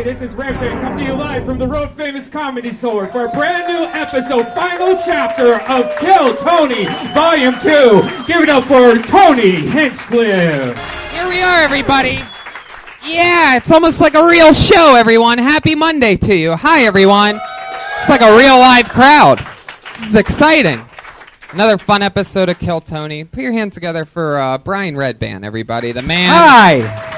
This is Red Band coming to you live from the Road Famous Comedy Store for a brand new episode, final chapter of Kill Tony, Volume 2. Give it up for Tony Hinchcliffe. Here we are, everybody. Yeah, it's almost like a real show, everyone. Happy Monday to you. Hi, everyone. It's like a real live crowd. This is exciting. Another fun episode of Kill Tony. Put your hands together for Brian Redband, everybody. The man. Hi.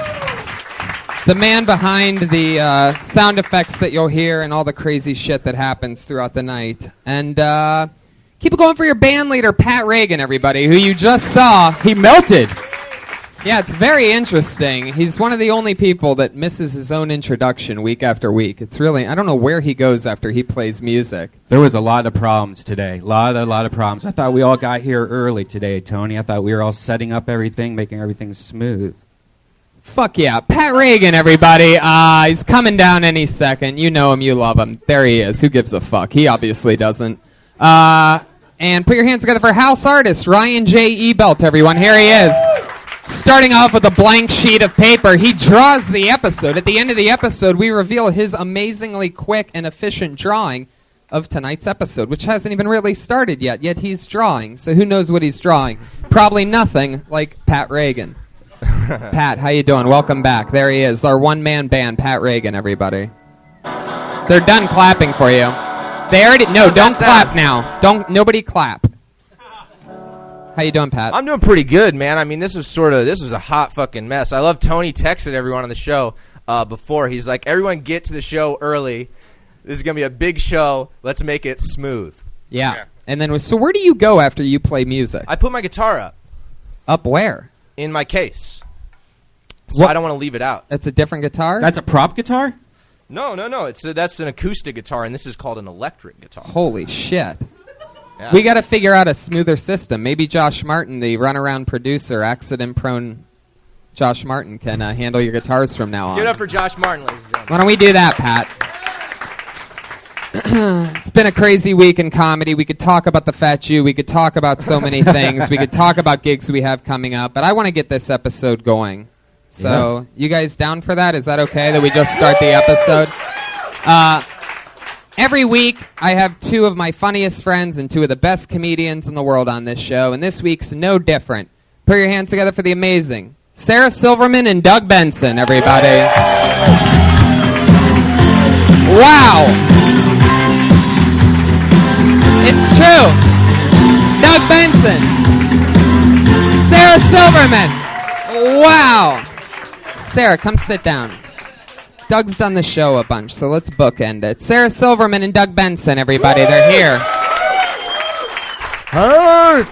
The man behind the sound effects that you'll hear and all the crazy shit that happens throughout the night. And keep it going for your band leader, Pat Reagan, everybody, who you just saw. He melted. Yeah, it's very interesting. He's one of the only people that misses his own introduction week after week. It's really, I don't know where he goes after he plays music. There was a lot of problems today. A lot of problems. I thought we all got here early today, Tony. I thought we were all setting up everything, making everything smooth. Fuck yeah. Pat Reagan, everybody. He's coming down any second. You know him. You love him. There he is. Who gives a fuck? He obviously doesn't. And put your hands together for house artist, Ryan J. Ebelt, everyone. Here he is. Starting off with a blank sheet of paper, he draws the episode. At the end of the episode, we reveal his amazingly quick and efficient drawing of tonight's episode, which hasn't even really started yet he's drawing. So who knows what he's drawing? Probably nothing like Pat Reagan. Pat, how you doing? Welcome back. There he is, our one-man band, Pat Reagan, everybody. They're done clapping for you. They already... No, don't clap now. Nobody clap. How you doing, Pat? I'm doing pretty good, man. I mean, this was a hot fucking mess. I love Tony texted everyone on the show before. He's like, everyone get to the show early. This is going to be a big show. Let's make it smooth. Yeah. And then, so where do you go after you play music? I put my guitar up. Up where? In my case. So I don't want to leave it out. That's a different guitar? That's a prop guitar? No. That's an acoustic guitar, and this is called an electric guitar. Holy shit. Yeah. We got to figure out a smoother system. Maybe Josh Martin, the runaround producer, accident-prone Josh Martin, can handle your guitars from now on. Give it up for Josh Martin, ladies and gentlemen. Why don't we do that, Pat? It's been a crazy week in comedy. We could talk about the Fat Jew. We could talk about so many things. We could talk about gigs we have coming up. But I want to get this episode going. So you guys down for that? Is that okay that we just start the episode? Every week, I have two of my funniest friends and two of the best comedians in the world on this show, and this week's no different. Put your hands together for the amazing Sarah Silverman and Doug Benson, everybody. Wow. It's true. Doug Benson. Sarah Silverman. Wow. Sarah, come sit down. Doug's done the show a bunch, so let's bookend it. Sarah Silverman and Doug Benson, everybody. They're here. Hey!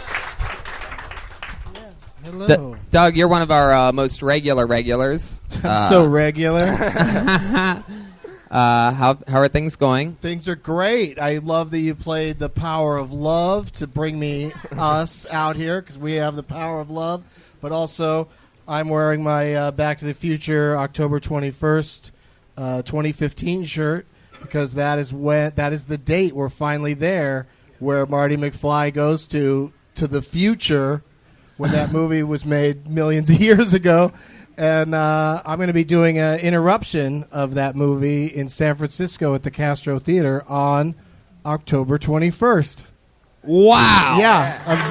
Hello. Doug, you're one of our most regulars. I'm so regular. How are things going? Things are great. I love that you played The Power of Love to bring us out here, because we have the power of love. But also, I'm wearing my Back to the Future October 21st, 2015 shirt, because that is the date we're finally there, where Marty McFly goes to the future when that movie was made millions of years ago. And I'm going to be doing an interruption of that movie in San Francisco at the Castro Theater on October 21st. Wow. Yeah, I'm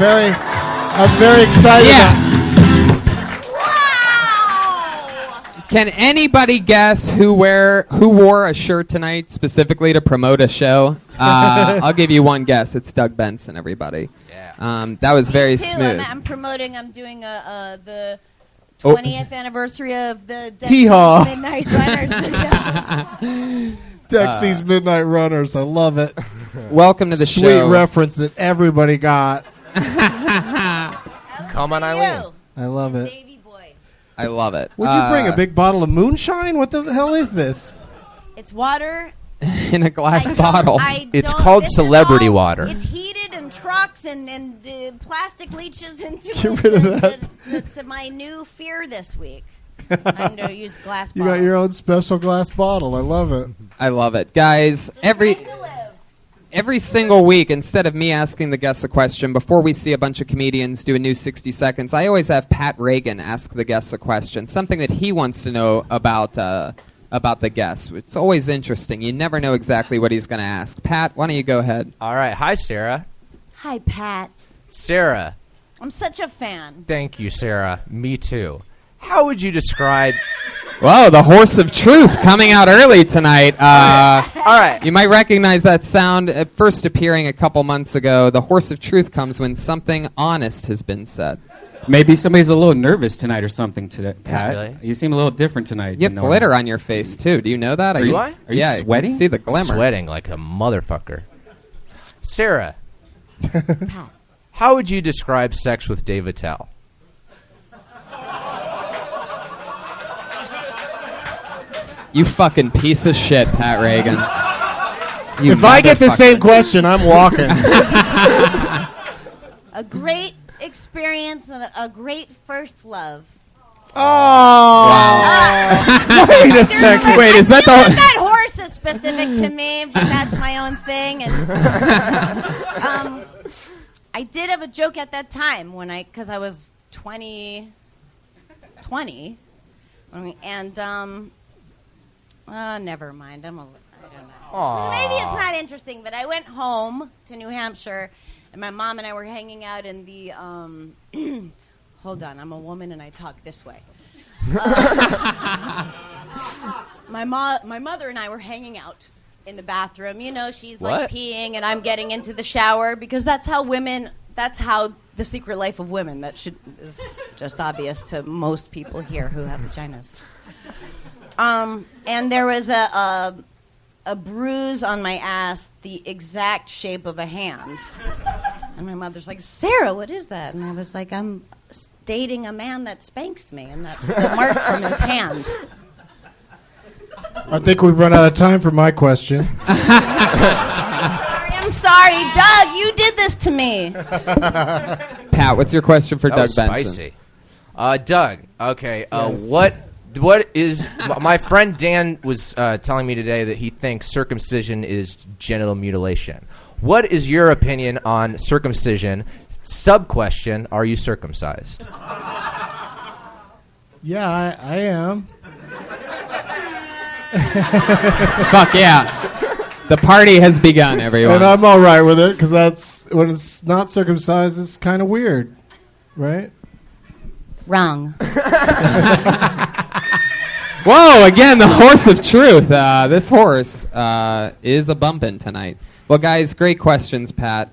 very excited. Yeah. Can anybody guess who wore a shirt tonight specifically to promote a show? I'll give you one guess. It's Doug Benson, everybody. Yeah. That was very smooth. I'm doing the 20th anniversary of the Hee-haw. Midnight Runners video. Dexy's Midnight Runners. I love it. Welcome to the Sweet show. reference that everybody got. Come on, Eileen. I love it. Davey boy. I love it. Would you bring a big bottle of moonshine? What the hell is this? It's water. In a glass bottle. It's called celebrity water. It's heated in trucks and plastic leaches into Get it. rid of that. It's my new fear this week. I'm going to use glass You bottles. got your own special glass bottle. I love it. I love it. Guys, every single week, instead of me asking the guests a question, before we see a bunch of comedians do a new 60 seconds, I always have Pat Reagan ask the guests a question, something that he wants to know about about the guest. It's always interesting. You never know exactly what he's going to ask. Pat, why don't you go ahead? All right. Hi, Sarah. Hi, Pat. Sarah. I'm such a fan. Thank you, Sarah. Me too. How would you describe... Whoa, the horse of truth coming out early tonight. All right. You might recognize that sound at first appearing a couple months ago. The horse of truth comes when something honest has been said. Maybe somebody's a little nervous tonight or something today, Pat. Really? You seem a little different tonight. You have glitter on your face, too. Do you know that? Do I? Are you yeah, sweating? I can see the glimmer. Sweating like a motherfucker. Sarah. Pat. How would you describe sex with Dave Attell? You fucking piece of shit, Pat Reagan. You If I get the motherfucker. same question, I'm walking. A great experience and a great first love. Oh! Wait a second. Wait, is that the... That horse is specific to me, but that's my own thing. And I did have a joke at that time because I was 20, and never mind. I don't know. So maybe it's not interesting, but I went home to New Hampshire, and my mom and I were hanging out in the. Hold on, I'm a woman and I talk this way. My mother and I were hanging out in the bathroom. You know, she's like peeing, and I'm getting into the shower because that's how the secret life of women. That is just obvious to most people here who have vaginas. And there was a bruise on my ass, the exact shape of a hand. And my mother's like, Sarah, what is that? And I was like, I'm dating a man that spanks me, and that's the mark from his hand. I think we've run out of time for my question. I'm sorry, Doug, you did this to me. Pat, what's your question for That Doug was Benson? spicy. Doug, okay, Yes. what is... My friend Dan was telling me today that he thinks circumcision is genital mutilation. What is your opinion on circumcision? Sub-question, are you circumcised? Yeah, I am. Fuck yeah. The party has begun, everyone. And I'm all right with it, because that's when it's not circumcised, it's kind of weird, right? Wrong. Whoa, again, the horse of truth. This horse is a bumpin' tonight. Well, guys, great questions, Pat.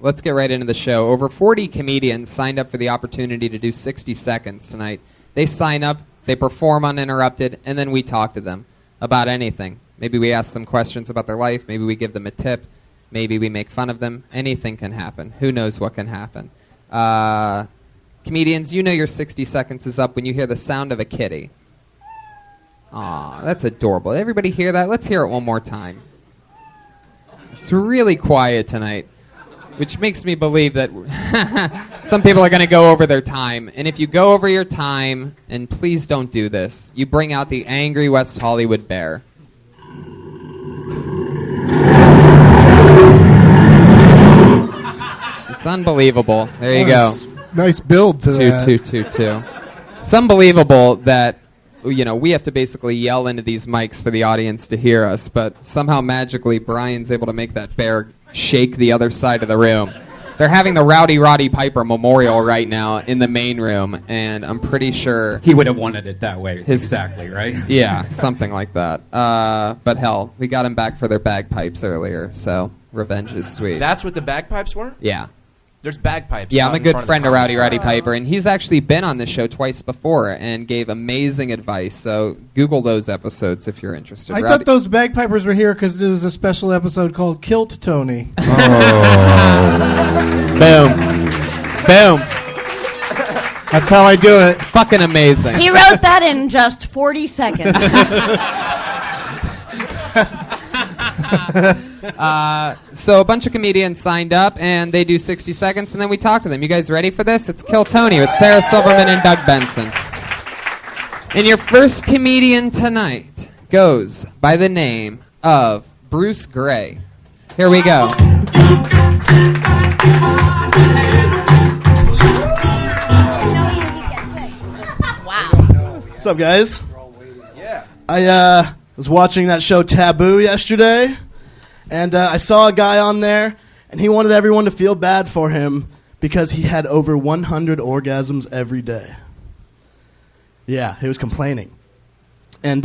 Let's get right into the show. Over 40 comedians signed up for the opportunity to do 60 Seconds tonight. They sign up, they perform uninterrupted, and then we talk to them about anything. Maybe we ask them questions about their life. Maybe we give them a tip. Maybe we make fun of them. Anything can happen. Who knows what can happen? Comedians, you know your 60 seconds is up when you hear the sound of a kitty. Aw, that's adorable. Everybody hear that? Let's hear it one more time. It's really quiet tonight, which makes me believe that some people are going to go over their time. And if you go over your time, and please don't do this, you bring out the angry West Hollywood bear. It's unbelievable. There you go. Nice build to that. Two. It's unbelievable that, you know, we have to basically yell into these mics for the audience to hear us, but somehow magically Brian's able to make that bear shake the other side of the room. They're having the Rowdy Roddy Piper Memorial right now in the main room, and I'm pretty sure... He would have wanted it that way. Exactly, right? Yeah, something like that. But hell, we got him back for their bagpipes earlier, so revenge is sweet. That's what the bagpipes were? Yeah. There's bagpipes. Yeah, I'm out a in good front friend the of Rowdy comedy Roddy store. Piper, and he's actually been on this show twice before and gave amazing advice. So Google those episodes if you're interested. I thought those bagpipers were here because there was a special episode called Kilt Tony. Boom. Boom. That's how I do it. Fucking amazing. He wrote that in just 40 seconds. So a bunch of comedians signed up, and they do 60 seconds, and then we talk to them. You guys ready for this? It's Kill Tony with Sarah Silverman and Doug Benson. And your first comedian tonight goes by the name of Bruce Gray. Here we go. Wow. What's up, guys? I was watching that show Taboo yesterday, and I saw a guy on there, and he wanted everyone to feel bad for him because he had over 100 orgasms every day. Yeah, he was complaining. And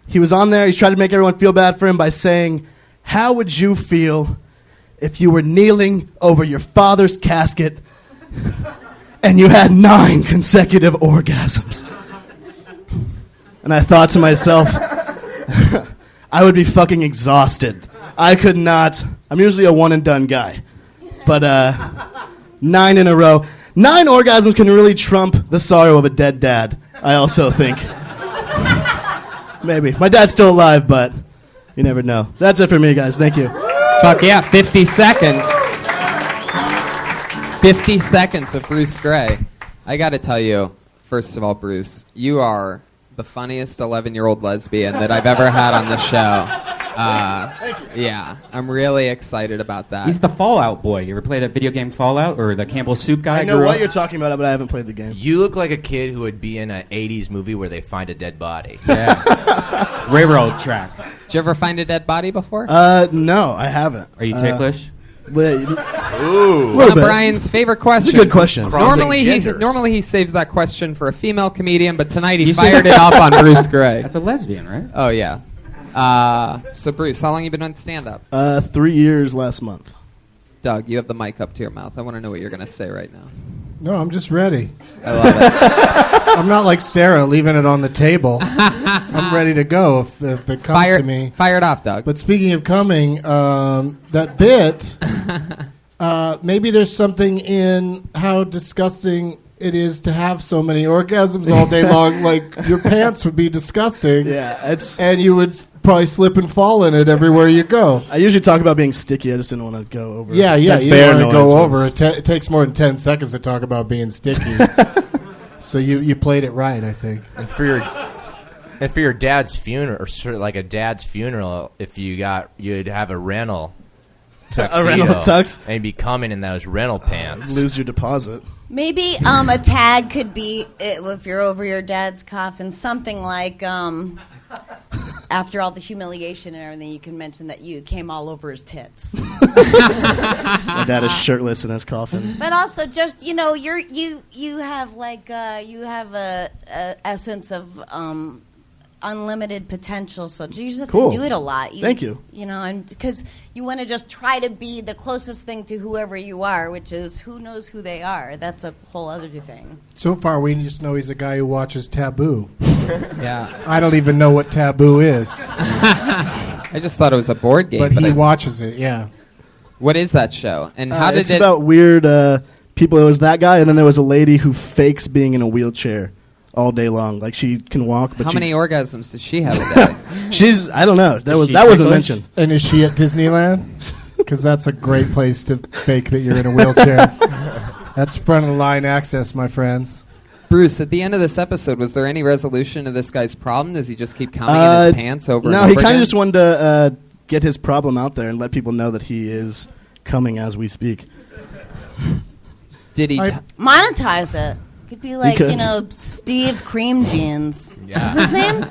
he was on there, he's trying to make everyone feel bad for him by saying, how would you feel if you were kneeling over your father's casket and you had 9 consecutive orgasms? And I thought to myself, I would be fucking exhausted. I could not. I'm usually a one-and-done guy. But 9 in a row. 9 orgasms can really trump the sorrow of a dead dad, I also think. Maybe. My dad's still alive, but you never know. That's it for me, guys. Thank you. Fuck yeah, 50 seconds. 50 seconds of Bruce Gray. I got to tell you, first of all, Bruce, you are the funniest 11-year-old lesbian that I've ever had on the show. Yeah, I'm really excited about that. He's the Fallout boy. You ever played that video game Fallout or the Campbell Soup guy? I know what you're talking about, but I haven't played the game. You look like a kid who would be in an 80s movie where they find a dead body. Yeah. Railroad track. Did you ever find a dead body before? No, I haven't. Are you ticklish? Ooh. One of Brian's favorite questions. It's a good question. Normally he saves that question for a female comedian, but tonight he fired it up on Bruce Gray. That's a lesbian, right? Oh, yeah. So, Bruce, how long you been on stand-up? 3 years last month. Doug, you have the mic up to your mouth. I want to know what you're going to say right now. No, I'm just ready. I love it. I'm not like Sarah leaving it on the table. I'm ready to go if it comes to me. Fire it off, Doug. But speaking of coming, that bit, maybe there's something in how disgusting it is to have so many orgasms all day long. Like, your pants would be disgusting. Yeah, and you would probably slip and fall in it everywhere you go. I usually talk about being sticky. I just didn't want to go over. Yeah, you don't want to go over. It takes more than 10 seconds to talk about being sticky. So you played it right, I think. And for your dad's funeral, or sort of like a dad's funeral, if you'd have a rental tuxedo. A rental tux? And you'd be coming in those rental pants. Lose your deposit. Maybe a tag could be, if you're over your dad's coffin, something like, after all the humiliation and everything, you can mention that you came all over his tits. My dad is shirtless in his coffin. But also, just you have a essence of unlimited potential. So you just have to do it a lot. Thank you. And because you want to just try to be the closest thing to whoever you are, which is who knows who they are. That's a whole other thing. So far, we just know he's a guy who watches Taboo. Yeah. I don't even know what Taboo is. I just thought it was a board game. But he watches it, yeah. What is that show? And how did it's about weird people. There was that guy, and then there was a lady who fakes being in a wheelchair all day long. Like, she can walk, but how many orgasms does she have a day? I don't know. That wasn't mentioned. And is she at Disneyland? Because that's a great place to fake that you're in a wheelchair. That's front of the line access, my friends. Bruce, at the end of this episode, was there any resolution to this guy's problem? Does he just keep counting in his pants over and over No, he kind of just wanted to get his problem out there and let people know that he is coming as we speak. Did he monetize it? Could be like, Steve Cream Jeans. Yeah. What's his name?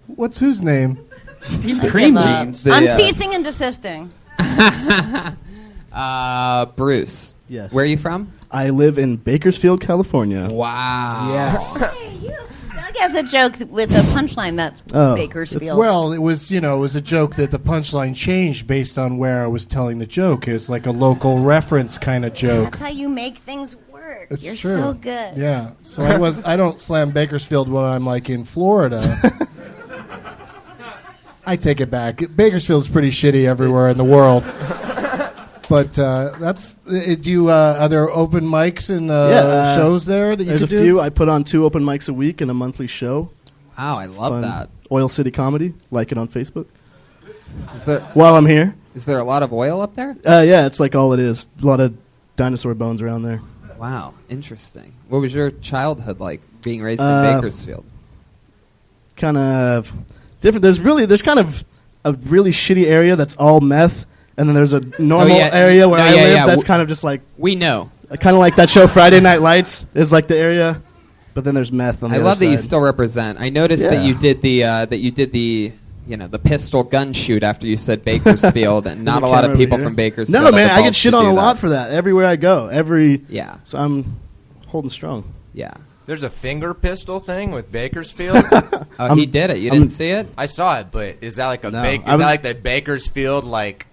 What's whose name? Steve Cream Jeans. I'm ceasing and desisting. Bruce. Yes. Where are you from? I live in Bakersfield, California. Wow. Yes. Doug has a joke with a punchline that's Bakersfield. Well, it was a joke that the punchline changed based on where I was telling the joke. It's like a local reference kind of joke. That's how you make things work. It's You're true. so good. Yeah. So I don't slam Bakersfield when I'm like in Florida. I take it back. Bakersfield's pretty shitty everywhere in the world. But that's. Are there open mics and shows there that you can do? There's a few. I put on 2 open mics a week and a monthly show. Wow, I love that. Oil City Comedy. Like it on Facebook. While I'm here. Is there a lot of oil up there? Yeah, it's like all it is. A lot of dinosaur bones around there. Wow, interesting. What was your childhood like, being raised in Bakersfield? Kind of different. There's kind of a really shitty area that's all meth. And then there's a normal area where I live that's kind of just like... We know. Kind of like that show Friday Night Lights is like the area. but then there's meth on the I other love that you side. still represent. I noticed that Yeah. you did the the pistol gun shoot after you said Bakersfield, and not a lot of Camera people over from here. Bakersfield. No, have man, the I get balls shit to on do a that. lot for that everywhere I go. Yeah. So I'm holding strong. Yeah. There's a finger pistol thing with Bakersfield. Oh, he did it. You didn't see it? I saw it, but is that like a No, is I was- that like the Bakersfield like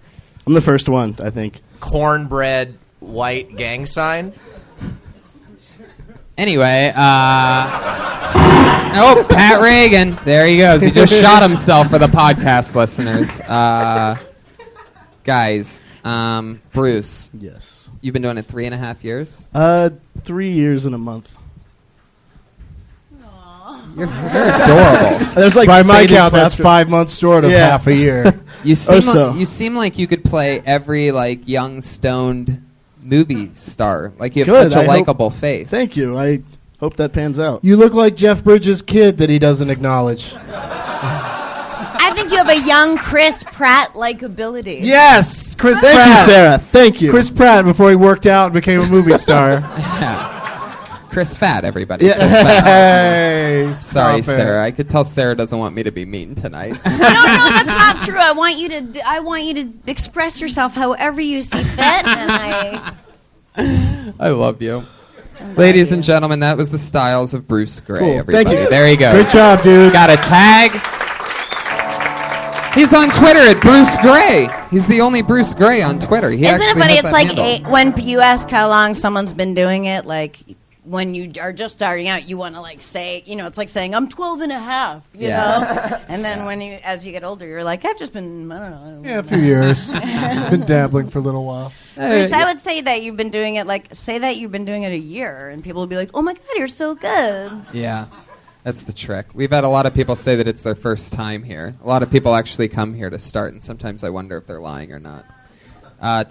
I'm the first one, I think. cornbread white gang sign? Anyway, oh, Pat Reagan. There he goes. He just shot himself for the podcast listeners. Guys, Bruce, Yes. you've been doing it 3.5 years? 3 years and a month. You're adorable. There's like By my faded count, that's plaster. 5 months short of Yeah. half a year. You seem so. you seem like you could play every like young stoned movie star. Like you have Good, such a I hope- likable face. Thank you. I hope that pans out. You look like Jeff Bridges' kid that he doesn't acknowledge. I think you have a young Chris Pratt likability. Yes, Chris Thank Pratt. you, Sarah. Thank you. Chris Pratt before he worked out and became a movie star. Yeah. Chris Fat, everybody. Yeah. Chris Fat. Hey, Sorry, stop it. Sarah. I could tell Sarah doesn't want me to be mean tonight. No, that's not true. I want you to express yourself however you see fit, and I love you. Ladies and gentlemen, that was the styles of Bruce Gray, Cool. everybody. Thank you. There you go. Good job, dude. Got a tag. He's on Twitter at Bruce Gray. He's the only Bruce Gray on Twitter. He isn't it actually funny? has It's that like handle. when you ask how long someone's been doing it, like when you are just starting out, you want to like say, it's like saying I'm 12 and a half, you know? And then as you get older, you're like, I've just been, I don't know. Yeah, a few years. Been dabbling for a little while. Bruce, I would say that you've been doing it a year, and people will be like, oh my God, you're so good. Yeah, that's the trick. We've had a lot of people say that it's their first time here. A lot of people actually come here to start, and sometimes I wonder if they're lying or not.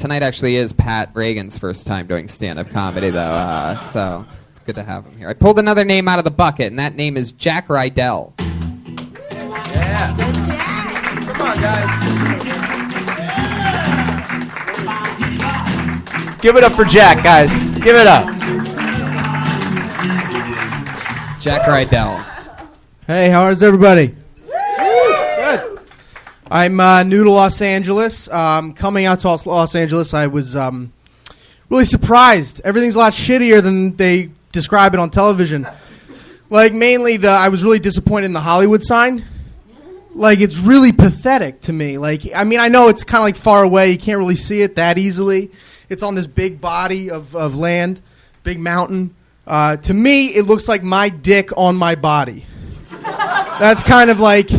Tonight actually is Pat Reagan's first time doing stand-up comedy, though, so it's good to have him here. I pulled another name out of the bucket, and that name is Jack Rydell. Yeah. Come on, guys. Give it up for Jack, guys. Give it up. Jack Rydell. Hey, how is everybody? Good. I'm new to Los Angeles. Coming out to Los Angeles, I was really surprised. Everything's a lot shittier than they describe it on television. Like, mainly, I was really disappointed in the Hollywood sign. Like, it's really pathetic to me. Like, I mean, I know it's kind of like far away. You can't really see it that easily. It's on this big body of land, big mountain. To me, it looks like my dick on my body. That's kind of like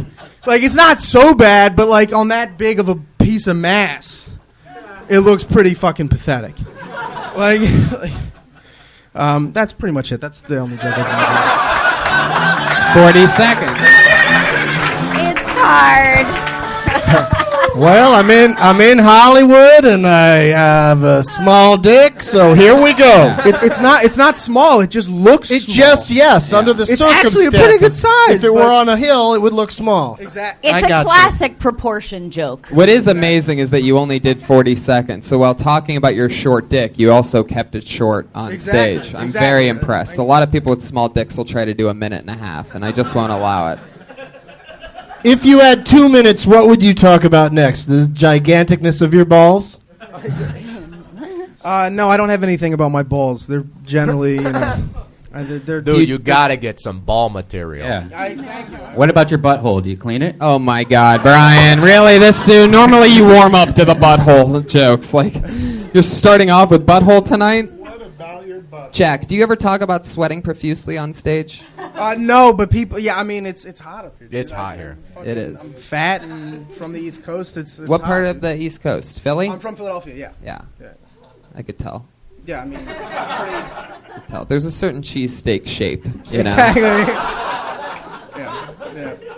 it's not so bad, but like on that big of a piece of mass, it looks pretty fucking pathetic. That's pretty much it. That's the only joke I was 40 seconds. It's hard. Well, I'm in Hollywood and I have a small dick, so here we go. It's not small. It just looks. It small. just under the It's circumstances. actually a pretty good size, If it but- were on a hill, it would look small. Exactly. It's I a got you. classic proportion joke. What is amazing is that you only did 40 seconds. So while talking about your short dick, you also kept it short on Exactly, stage. I'm exactly. very impressed. A lot of people with small dicks will try to do a minute and a half, and I just won't allow it. If you had 2 minutes, what would you talk about next? The giganticness of your balls? No, I don't have anything about my balls. They're generally, they're. Dude, you gotta get some ball material. Yeah. What about your butthole? Do you clean it? Oh my God, Brian! Really, this soon? Normally, you warm up to the butthole jokes. Like, you're starting off with butthole tonight. What about your butt? Jack, do you ever talk about sweating profusely on stage? No, but people. Yeah, I mean, it's hot up here. Dude. It's hot here. It is. I'm fat and from the East Coast. It's What hot. part of the East Coast? Philly? I'm from Philadelphia. Yeah. Yeah, Yeah. I could tell. Yeah. I mean, it's pretty. I could tell. There's a certain cheesesteak shape, you know. Exactly.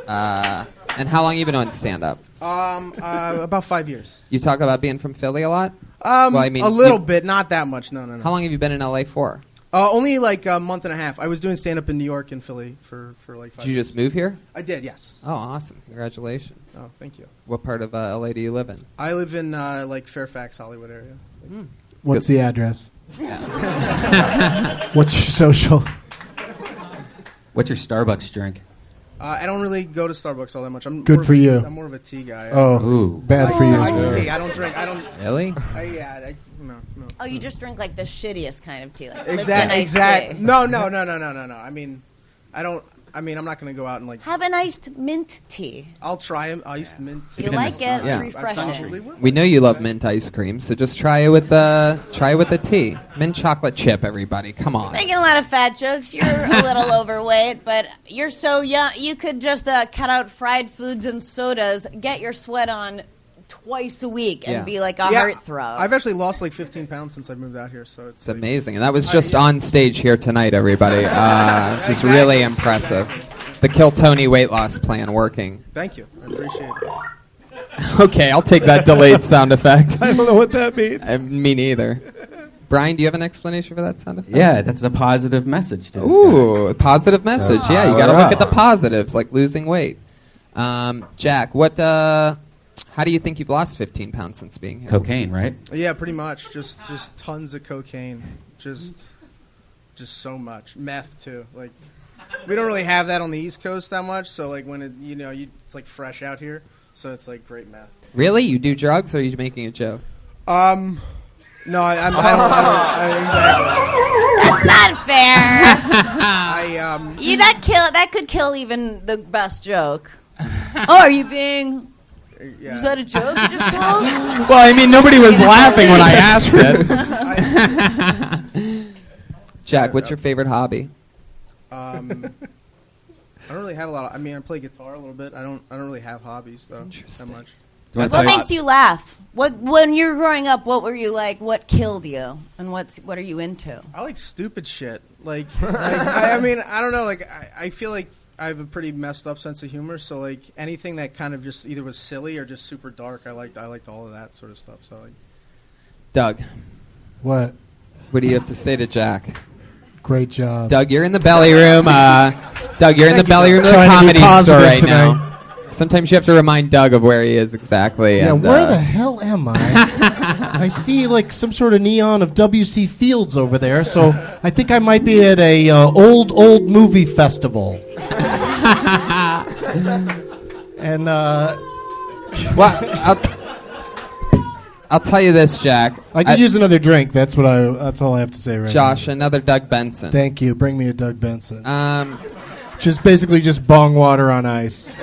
yeah. And how long you been on stand-up? About 5 years. You talk about being from Philly a lot? Well, I mean, a little you- bit, not that much. No. How long have you been in LA for? Only like a month and a half. I was doing stand up in New York and Philly for like 5 Did you years. just move here? I did, yes. Oh, awesome. Congratulations. Oh, thank you. What part of LA do you live in? I live in like Fairfax, Hollywood area. What's the address? What's your social? What's your Starbucks drink? I don't really go to Starbucks all that much. I'm Good more for of a- you. I'm more of a tea guy. Ooh. Bad for you. Iced tea. I don't drink. I don't. Really? No. Oh, you just drink like the shittiest kind of tea, like Lipton Exactly. iced Exactly. tea. No. I mean, I don't. I mean, I'm not gonna go out and like. Have an iced mint tea. I'll try them. Iced mint tea. You like it? Yeah. It's refreshing. We know you love mint ice cream, so just try it with the tea. Mint chocolate chip, everybody. Come on. Making a lot of fat jokes. You're a little overweight, but you're so young. You could just cut out fried foods and sodas, get your sweat on twice a week, and Yeah. be like a heartthrob. I've actually lost like 15 pounds since I moved out here, so it's It's amazing. And that was just on stage here tonight, everybody. Just really impressive. The Kill Tony weight loss plan working. Thank you. I appreciate it. Okay, I'll take that delayed sound effect. I don't know what that means. Me neither. Brian, do you have an explanation for that sound effect? Yeah, that's a positive message to this guy. Ooh, a positive message. Yeah, you got to Power look at the up. positives, like losing weight. Jack, how do you think you've lost 15 pounds since being here? Cocaine, right? Yeah, pretty much. Just tons of cocaine. Just so much. Meth too. Like, we don't really have that on the East Coast that much. So like when it's like fresh out here. So it's like great meth. Really? You do drugs, or are you making a joke? No, I don't exactly. That's not fair. I that could kill even the best joke. Oh, are you being? yeah. Is that a joke you just told? Well, I mean, nobody was laughing when I asked it. Jack, what's your favorite hobby? I don't really have a lot. I mean, I play guitar a little bit. I don't really have hobbies though that much. Do you wanna What tell makes you laugh? When you were growing up, what were you like? What killed you? And what are you into? I like stupid shit. I mean, I don't know. Like, I feel like I have a pretty messed up sense of humor. So, like, anything that kind of just either was silly or just super dark, I liked all of that sort of stuff. So, like, Doug, What? what do you have to say to Jack? Great job. Doug, you're in the belly room. Doug, you're in the belly room of the Trying to be comedy store positive right tonight. now. Sometimes you have to remind Doug of where he is exactly. Yeah, and, where the hell am I? I see like some sort of neon of W.C. Fields over there, so I think I might be at a old movie festival. And Well, I'll tell you this, Jack. I could use another drink. That's all I have to say right Josh, another Doug Benson. now. Thank you. Bring me a Doug Benson. Um, Just bong water on ice.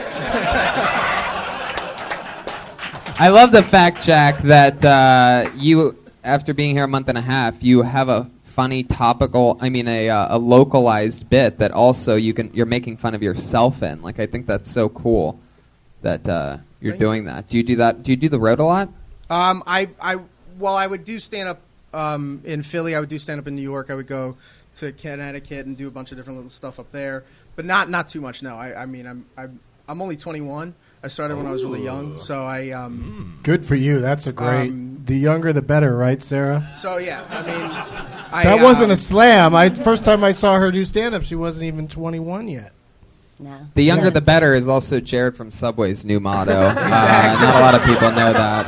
I love the fact, Jack, that you, after being here a month and a half, you have a funny topical, a localized bit that also you're making fun of yourself in. Like, I think that's so cool that you're doing that. Do you do that? Do you do the road a lot? I would do stand up in Philly. I would do stand up in New York. I would go to Connecticut and do a bunch of different little stuff up there, but not too much. No, I'm only 21. I started when I was really young, so Good for you. That's a great. The younger, the better, right, Sarah? So yeah, I mean, That wasn't a slam. First time I saw her do stand up, she wasn't even 21 yet. No. The younger the better is also Jared from Subway's new motto. Not a lot of people know that.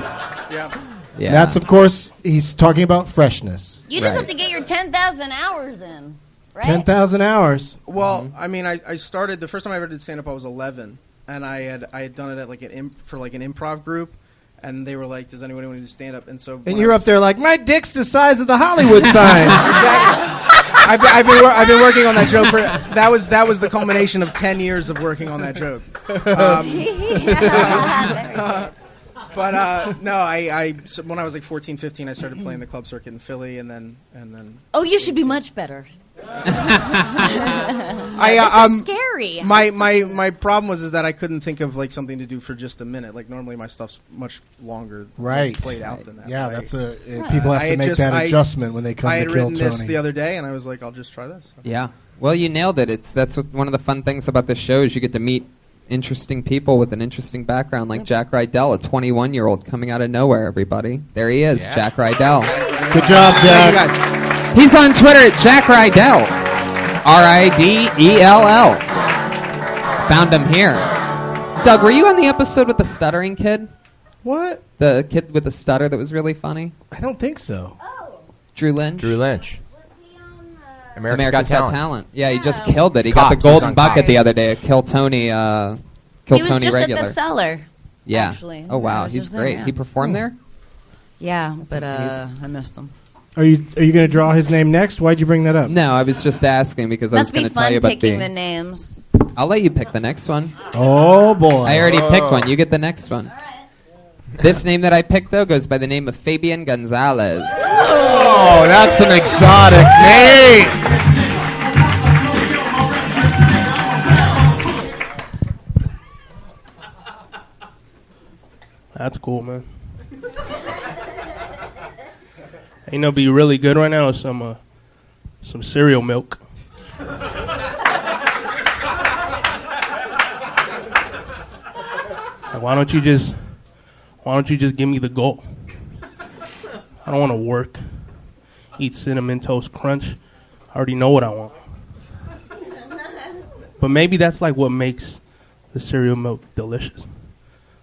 Yeah. Yeah. That's, of course, he's talking about freshness. You just Right. have to get your 10,000 hours in, right? 10,000 hours. Well, I mean, I started the first time I ever did stand up. I was 11, and I had done it at like an improv group, and they were like, "Does anybody want to do stand up?" And so And you're up there like, my dick's the size of the Hollywood sign. I've been working on that joke for that was the culmination of 10 years of working on that joke. But no, so when I was like 14, 15, I started playing the club circuit in Philly, and then. Oh, you should be much better. This is scary. My problem was that I couldn't think of like something to do for just a minute. Like normally my stuff's much longer, Right. played out than that. Yeah, But that's people have I to had make just- that adjustment when they come I to had Kill written this Tony. the other day, and I was like, I'll just try this. Yeah. Well, you nailed it. That's one of the fun things about this show is you get to meet interesting people with an interesting background, like Jack Rydell, a 21-year-old coming out of nowhere. Everybody, there he is, Jack Rydell. Good job, Jack. Thank you guys. He's on Twitter at Jack Rydell, Ridell. Found him here. Doug, were you on the episode with the stuttering kid? What? The kid with the stutter that was really funny? I don't think so. Drew Lynch? Drew Lynch. Was he on America's Got Talent. Yeah, he just killed it. He got the Cops, he was golden on bucket Cops. the other day. Kill Tony. Kill He was Tony just regular. at the cellar. Yeah. Actually. Oh wow, I was he's just there, great. yeah. He performed there. Yeah, but I missed him. Are you going to draw his name next? Why'd you bring that up? No, I was just asking because I was Must going be to tell fun you about picking the. the names. I'll let you pick the next one. Oh boy! I already picked one. You get the next one. This name that I picked though goes by the name of Fabian Gonzalez. Oh, that's an exotic name. That's cool, man. You know, be really good right now is some cereal milk. Why don't you just give me the goal? I don't want to work, eat Cinnamon Toast Crunch. I already know what I want. But maybe that's like what makes the cereal milk delicious,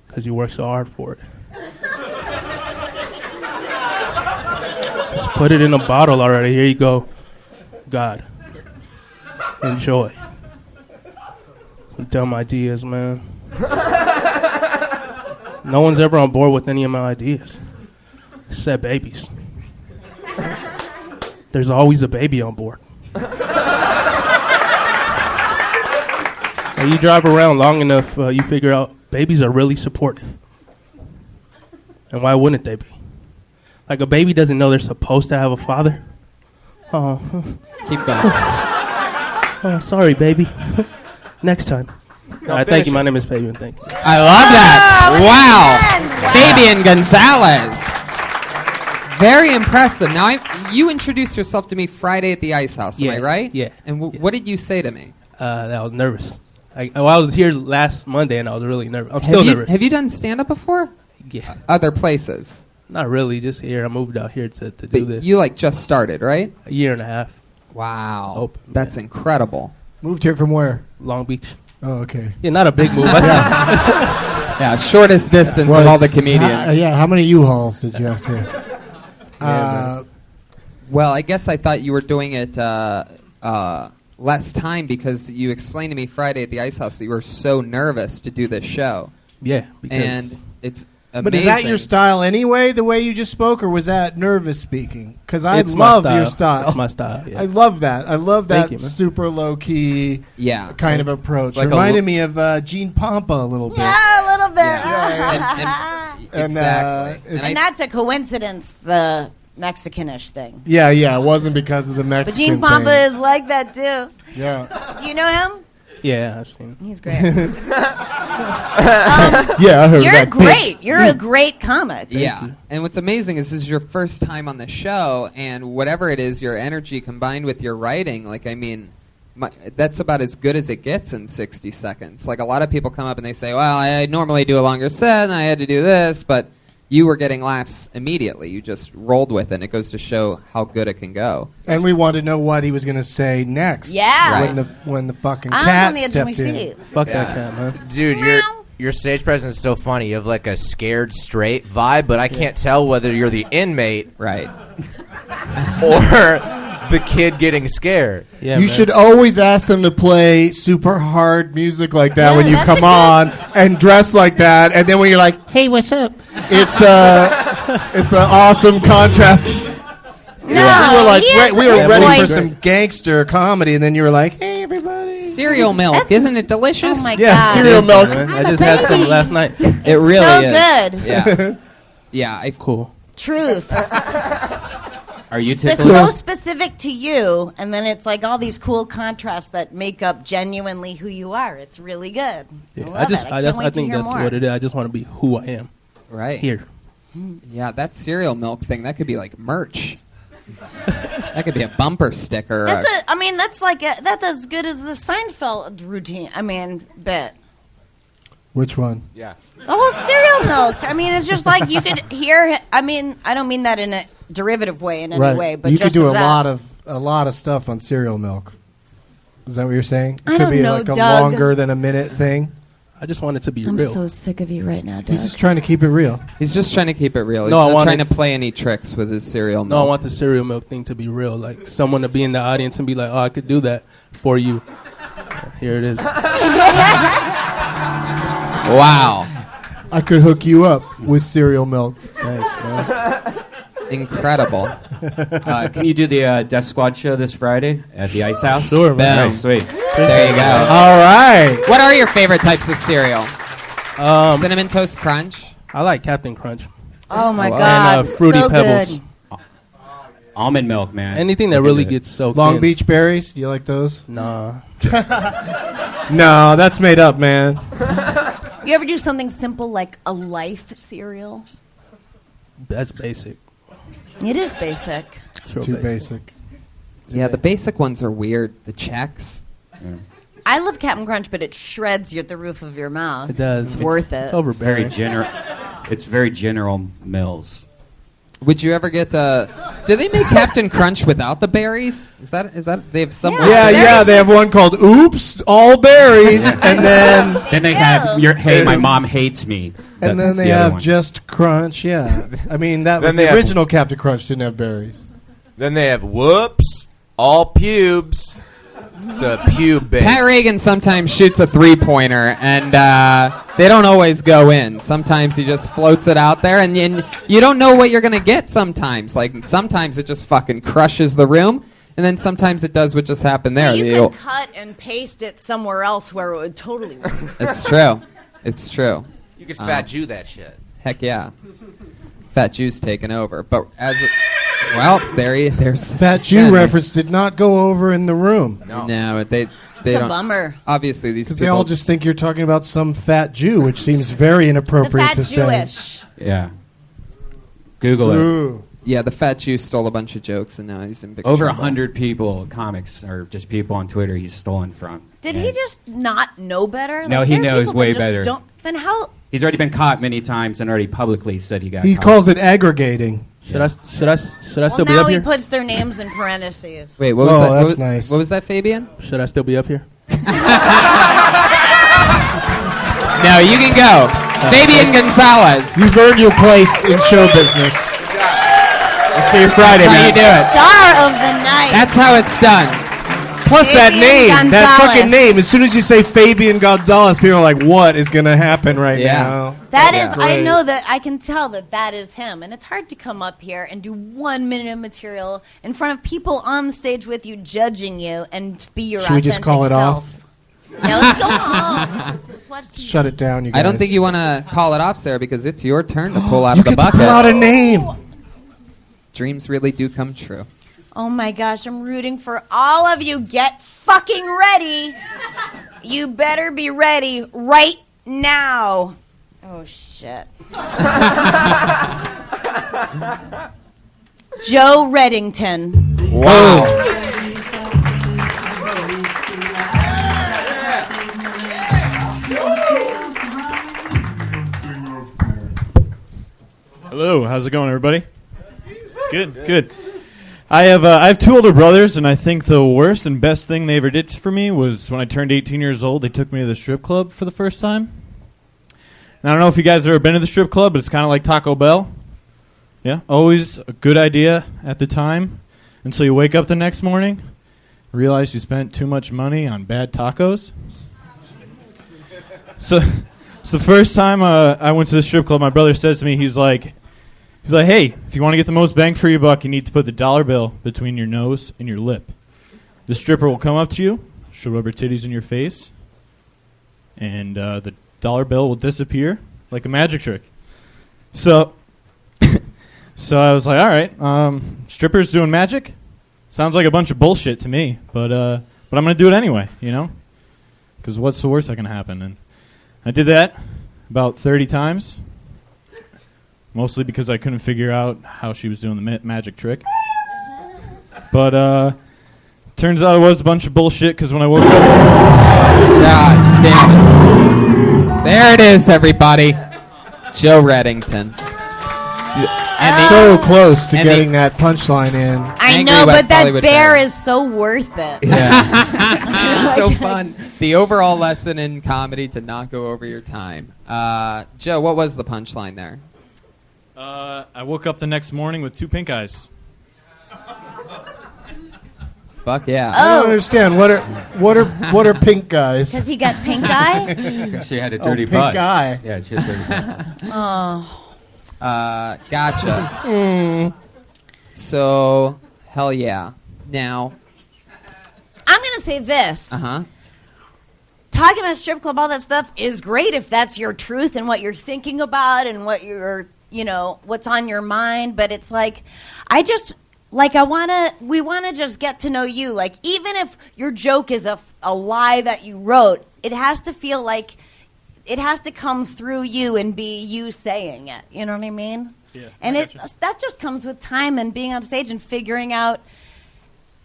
because you work so hard for it. Just put it in a bottle already. Here you go. God. Enjoy. Some dumb ideas, man. No one's ever on board with any of my ideas, except babies. There's always a baby on board. Now you drive around long enough, you figure out babies are really supportive. And why wouldn't they be? Like, a baby doesn't know they're supposed to have a father. Oh, Keep going. oh, sorry, baby. Next time. All right, thank you. My name is Fabian. Thank you. I love that. Wow. Fabian Gonzalez. Very impressive. Now, you introduced yourself to me Friday at the Ice House, am I right? Yeah. And what did you say to me? That I was nervous. I was here last Monday, and I was really nervous. I'm still nervous. Have you done stand-up before? Yeah. Other places? Not really, just here. I moved out here to do But this. you, like, just started, right? A year and a half. Wow. Open, That's incredible. Moved here from where? Long Beach. Oh, okay. Yeah, not a big move. Yeah, shortest distance of all the comedians. How many U-Hauls did you have to? Well, I guess I thought you were doing it less time because you explained to me Friday at the Ice House that you were so nervous to do this show. Yeah, because And it's amazing. But is that your style anyway, the way you just spoke, or was that nervous speaking? Because I It's my love your style. It's my style, yeah. I love that. I love that Thank you, man. super low-key Yeah. kind of approach. Like Reminded me of Gene Pompa a little bit. Yeah, a little bit. And, exactly. And that's a coincidence, the Mexicanish thing. Yeah, it wasn't because of the But Mexican Gene Pompa thing. is like that too. Yeah. Do you know him? Yeah, I've seen it. He's great. Yeah, I heard You're that. great. You're a great comic. Yeah. And what's amazing is this is your first time on the show, and whatever it is, your energy combined with your writing, like, I mean, that's about as good as it gets in 60 seconds. Like, a lot of people come up and they say, well, I normally do a longer set, and I had to do this, but you were getting laughs immediately. You just rolled with it, and it goes to show how good it can go. And we wanted to know what he was going to say next. Yeah. Right. When the fucking I was cat on the edge of my stepped in. seat. Fuck that cat, man. Dude, your stage presence is so funny. You have like a scared straight vibe, but I can't tell whether you're the inmate Right. or the kid getting scared. Yeah, You man. should always ask them to play super hard music like that Yeah, when you that's come a on and dress like that, and then when you're like, "Hey, what's up?" It's an awesome contrast. No, we were like, he has we were his ready for voice. some gangster comedy, and then you were like, "Hey, everybody." Cereal milk, That's- isn't it delicious? Oh my Yeah, god. cereal milk. Man, I just had some last night. It really so is. good. Yeah. Yeah. Cool. Truths. Are you so tickled? specific to you, and then it's like all these cool contrasts that make up genuinely who you are. It's really good. Yeah, I love it. I can't wait to think hear that's more. what it is. I just want to be who I am Right. here. Yeah, that cereal milk thing, that could be like merch. That could be a bumper sticker. That's as good as the Seinfeld routine. I mean, bit. Which one? Yeah. The whole cereal milk. I mean, it's just like you could hear. I mean, I don't mean that in a derivative way in any way, but you just could do of that. a lot of stuff on cereal milk. Is that what you're saying? It I could don't be know, like a Doug. longer than a minute thing. I just want it to be I'm real. so sick of you right now, Doug. He's just trying to keep it real. He's just trying to keep it real. He's No, I not want trying it- to play any tricks with his cereal No, I milk. want the cereal milk thing to be real. Like someone to be in the audience and be like, "Oh, I could do that for you." Here it is. Wow. I could hook you up with cereal milk. Thanks, man. Incredible. Can you do the Death Squad show this Friday at the Ice House? Sure, man. Boom. Nice, sweet. There you go. All right. What are your favorite types of cereal? Cinnamon Toast Crunch? I like Captain Crunch. Oh my Wow. God, And, Fruity so Pebbles. good. Almond milk, man. Anything that Look really into it. gets soaked Long in. Beach berries. Do you like those? Nah. No, that's made up, man. You ever do something simple like a Life cereal? That's basic. It is basic. It's too basic. Yeah, the basic ones are weird. The checks. I love Captain Crunch, but it shreds you at the roof of your mouth. It does. It's worth it. It's overbearing. It's very General Mills. Would you ever get do they make Captain Crunch without the berries? Is that they have some Yeah. Yeah, they have one called Oops, all berries, and then Then they have Hey, my mom hates me. and then That's they the other have one. Just Crunch. Yeah, I mean that was Then they the have- original Captain Crunch didn't have berries. Then they have whoops, all pubes. It's a pube base. Pat Reagan sometimes shoots a 3-pointer, and they don't always go in. Sometimes he just floats it out there, and you don't know what you're going to get sometimes. Like, sometimes it just fucking crushes the room, and then sometimes it does what just happened there. You The- can cut and paste it somewhere else where it would totally work. It's true. It's true. You could fat Jew that shit. Heck yeah. Fat Jew's taken over. But well, there's Fat Jew again, reference did not go over in the room No, they It's a don't. bummer. Obviously, these because people they all just think you're talking about some fat Jew, which seems very The inappropriate fat to say. Jewish. Yeah. Google it. Ooh. Yeah, the Fat Jew stole a bunch of jokes, and now he's in big Over trouble. 100 people, comics, or just people on Twitter he's stolen from. Did And he just not know better? No, Like, he there are knows people that way just better. Then how? He's already been caught many times and already publicly said he got He caught. calls it aggregating. Should I Well, still be now up he here? puts their names in parentheses. Wait, what was Oh, that? that's what was, nice. What was that, Fabian? Should I still be up here? No, you can go. Fabian Gonzalez. You've earned your place in show business. Let's see your Friday, That's how man. you do it. Star of the night. That's how it's done. Plus that Fabian name, that Gonzalez. fucking name. As soon as you say Fabian Gonzalez, people are like, "What is going to happen right Yeah. now?" That That's is, I great. know that I can tell that is him, and it's hard to come up here and do 1 minute of material in front of people on the stage with you, judging you, and be your Should we authentic just call it self. off? Yeah, let's go home. Let's watch TV. Shut it down, you guys. I don't think you want to call it off, Sarah, because it's your turn to pull out You of the get to bucket. pull out a name. Dreams really do come true. Oh my gosh, I'm rooting for all of you. Get fucking ready. You better be ready right now. Oh shit. Joe Reddington. Wow. Hello, how's it going, everybody? Good, good. I have 2 older brothers, and I think the worst and best thing they ever did for me was when I turned 18 years old, they took me to the strip club for the first time. And I don't know if you guys have ever been to the strip club, but it's kind of like Taco Bell. Yeah, always a good idea at the time, until you wake up the next morning, realize you spent too much money on bad tacos. So the first time I went to the strip club, my brother says to me, he's like, hey, if you want to get the most bang for your buck, you need to put the dollar bill between your nose and your lip. The stripper will come up to you, she'll rub her titties in your face, and the dollar bill will disappear like a magic trick. So I was like, all right, strippers doing magic? Sounds like a bunch of bullshit to me, but I'm going to do it anyway, you know? Because what's the worst that can happen? And I did that about 30 times. Mostly because I couldn't figure out how she was doing the magic trick. But turns out it was a bunch of bullshit because when I woke up... God damn it. There it is, everybody. Joe Reddington. So close to and the- getting that punchline in. I Angry know, West but that Hollywood bear Bear. is so worth it. So fun. The overall lesson in comedy to not go over your time. Joe, what was the punchline there? I woke up the next morning with 2 pink eyes. Fuck yeah. I don't understand. What are pink guys? Because he got pink eye? She had a dirty pink butt. eye. Yeah, she had a dirty butt. Oh. Gotcha. So, hell yeah. Now, I'm going to say this. Talking about strip club, all that stuff is great if that's your truth and what you're thinking about and what you're, what's on your mind. But it's like, we want to just get to know you. Like, even if your joke is a lie that you wrote, it has to feel like it has to come through you and be you saying it. You know what I mean? Yeah. And that just comes with time and being on stage and figuring out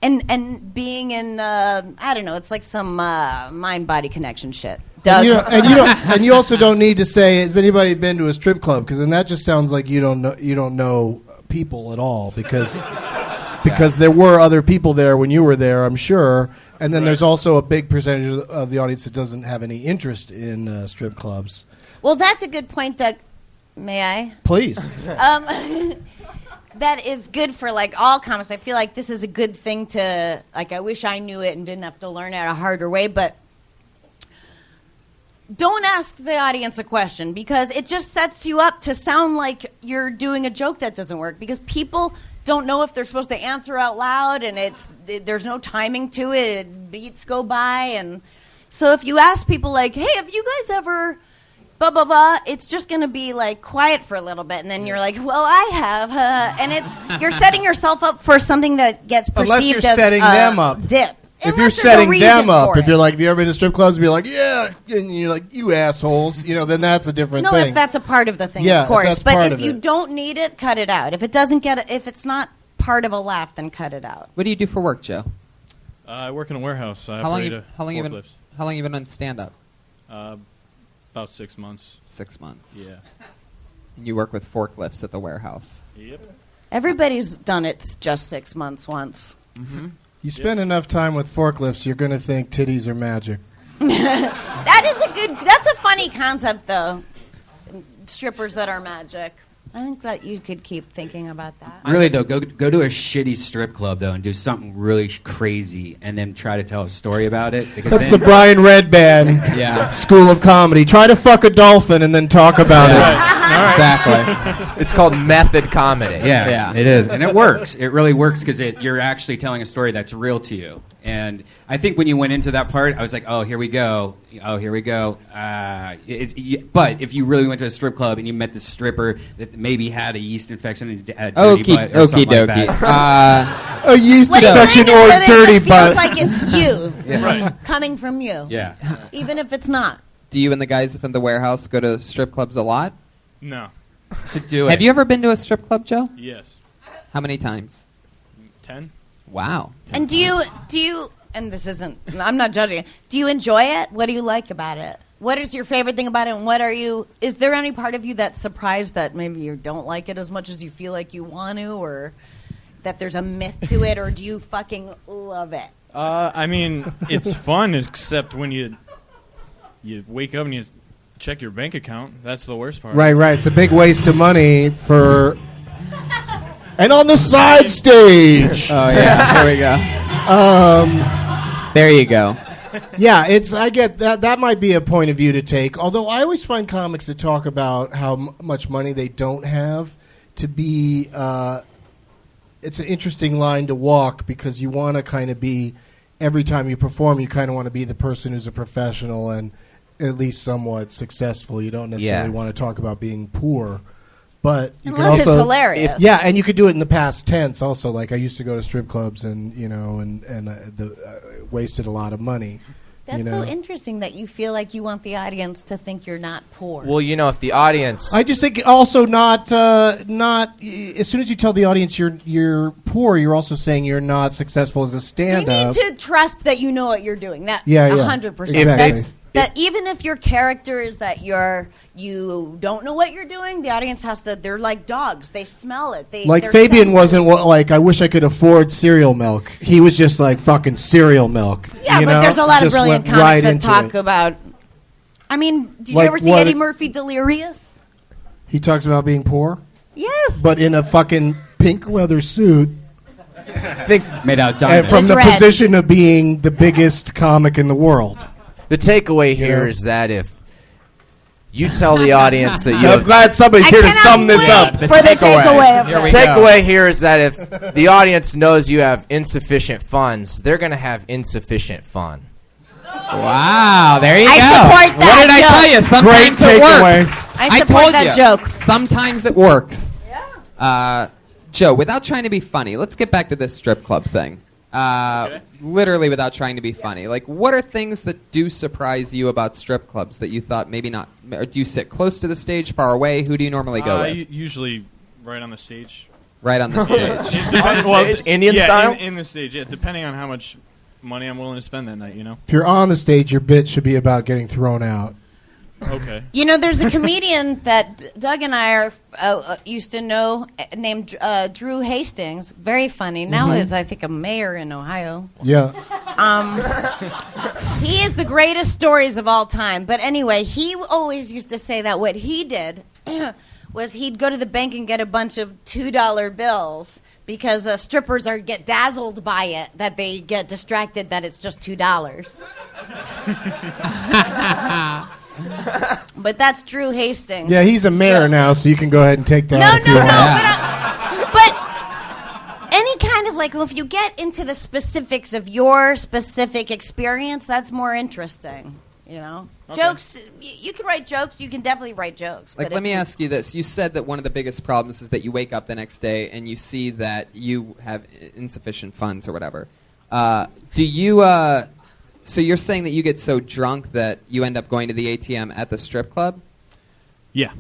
and being in I don't know, it's like some mind-body connection shit. Doug. And you also don't need to say, has anybody been to a strip club? Because then that just sounds like you don't know people at all, because there were other people there when you were there, I'm sure. And then there's also a big percentage of the audience that doesn't have any interest in strip clubs. Well, that's a good point, Doug. May I? Please. That is good for like all comics. I feel like this is a good thing to like. I wish I knew it and didn't have to learn it a harder way. But don't ask the audience a question, because it just sets you up to sound like you're doing a joke that doesn't work, because people don't know if they're supposed to answer out loud, and there's no timing to it. Beats go by, and so if you ask people like, "Hey, have you guys ever?" blah blah blah, it's just going to be like quiet for a little bit, and then you're like, well, I have, and you're setting yourself up for something that gets perceived Unless you're as setting them up. Dip. If you're setting them up, if you're like, have you ever been to strip clubs? Be like, yeah, and you're like, you assholes, then that's a different thing. No, if that's a part of the thing, Yeah, of course. if that's part But if of you it. don't need it, cut it out. If it doesn't if it's not part of a laugh, then cut it out. what do you do for work, Joe? I work in a warehouse. I How long operate you been? forklifts. How long you been on stand-up? About 6 months. 6 months. Yeah. And you work with forklifts at the warehouse. Yep. Everybody's done it just 6 months once. You spend enough time with forklifts, you're going to think titties are magic. That's a funny concept, though. Strippers that are magic. I think that you could keep thinking about that. Really though, go to a shitty strip club though and do something really crazy, and then try to tell a story about it. Because That's then, the Brian Redband Yeah. School of Comedy. Try to fuck a dolphin and then talk about it. Exactly. It's called method comedy. Yeah. it is, and it works. It really works because you're actually telling a story that's real to you. And I think when you went into that part, I was like, oh, here we go. Oh, here we go. But if you really went to a strip club and you met this stripper that maybe had a yeast infection and had a dirty butt or something like that. A yeast What he's saying infection is or that dirty it just butt. feels like it's you, Right. coming from you, Yeah. even if it's not. Do you and the guys from the warehouse go to strip clubs a lot? No. Should do it. Have you ever been to a strip club, Joe? Yes. How many times? 10. Wow. And do you? And this isn't. I'm not judging it. Do you enjoy it? What do you like about it? What is your favorite thing about it? And what are you? Is there any part of you that's surprised that maybe you don't like it as much as you feel like you want to, or that there's a myth to it, or do you fucking love it? I mean, it's fun, except when you wake up and you check your bank account. That's the worst part. Right. It's a big waste of money for. And on the side stage. Oh yeah. There we go. There you go. Yeah, I get that. That might be a point of view to take. Although I always find comics that talk about how much money they don't have to be. It's an interesting line to walk, because you want to kind of be, every time you perform, you kind of want to be the person who's a professional and at least somewhat successful. You don't necessarily want to talk about being poor. But you Unless can also, it's hilarious. Yeah, and you could do it in the past tense also. Like, I used to go to strip clubs and wasted a lot of money. That's so interesting that you feel like you want the audience to think you're not poor. Well, if the audience... I just think also not as soon as you tell the audience you're poor, you're also saying you're not successful as a you stand-up. need to trust that you know what you're doing. That Yeah, 100%. exactly. That even if your character is that you don't know what you're doing, the audience has to. They're like dogs. They smell it. Like Fabian wasn't like I wish I could afford cereal milk. He was just like fucking cereal milk. Yeah, you but know? there's a lot of Just brilliant went comics right that into talk it. about. I mean, did you Like ever see what- Eddie Murphy Delirious? He talks about being poor, Yes. but in a fucking pink leather suit. Made out And diamonds. from It's the red. position of being the biggest comic in the world. The takeaway here is that if you tell the audience that you I'm have, glad somebody's I here to cannot sum this wait up. for the takeaway of Here we this. go. takeaway here is that if the audience knows you have insufficient funds, they're going to have insufficient fun. Wow, there you I go. support that What did I joke. tell you? Sometimes it takeaway. works. I support told that you. joke. Sometimes it works. Yeah. Joe, without trying to be funny, let's get back to this strip club thing. Literally without trying to be funny. Like, what are things that do surprise you about strip clubs that you thought maybe not? Or do you sit close to the stage, far away? Who do you normally go with? Usually right on the stage. Right on the stage. On the stage? Indian style? In the stage, yeah, depending on how much money I'm willing to spend that night, you know? If you're on the stage, your bit should be about getting thrown out. Okay. You know, there's a comedian that Doug and I used to know named Drew Hastings. Very funny. Now is, I think, a mayor in Ohio. Yeah. He is the greatest stories of all time. But anyway, he always used to say that what he did was he'd go to the bank and get a bunch of $2 bills because strippers get dazzled by it, that they get distracted that it's just $2. But that's Drew Hastings. Yeah, he's a mayor now, so you can go ahead and take that. No, if you no, want. no. But any kind of like, if you get into the specifics of your specific experience, that's more interesting. You know, jokes. You can write jokes. You can definitely write jokes. Like, but let if me you- ask you this. You said that one of the biggest problems is that you wake up the next day and you see that you have insufficient funds or whatever. Do you, so you're saying that you get so drunk that you end up going to the ATM at the strip club? Yeah.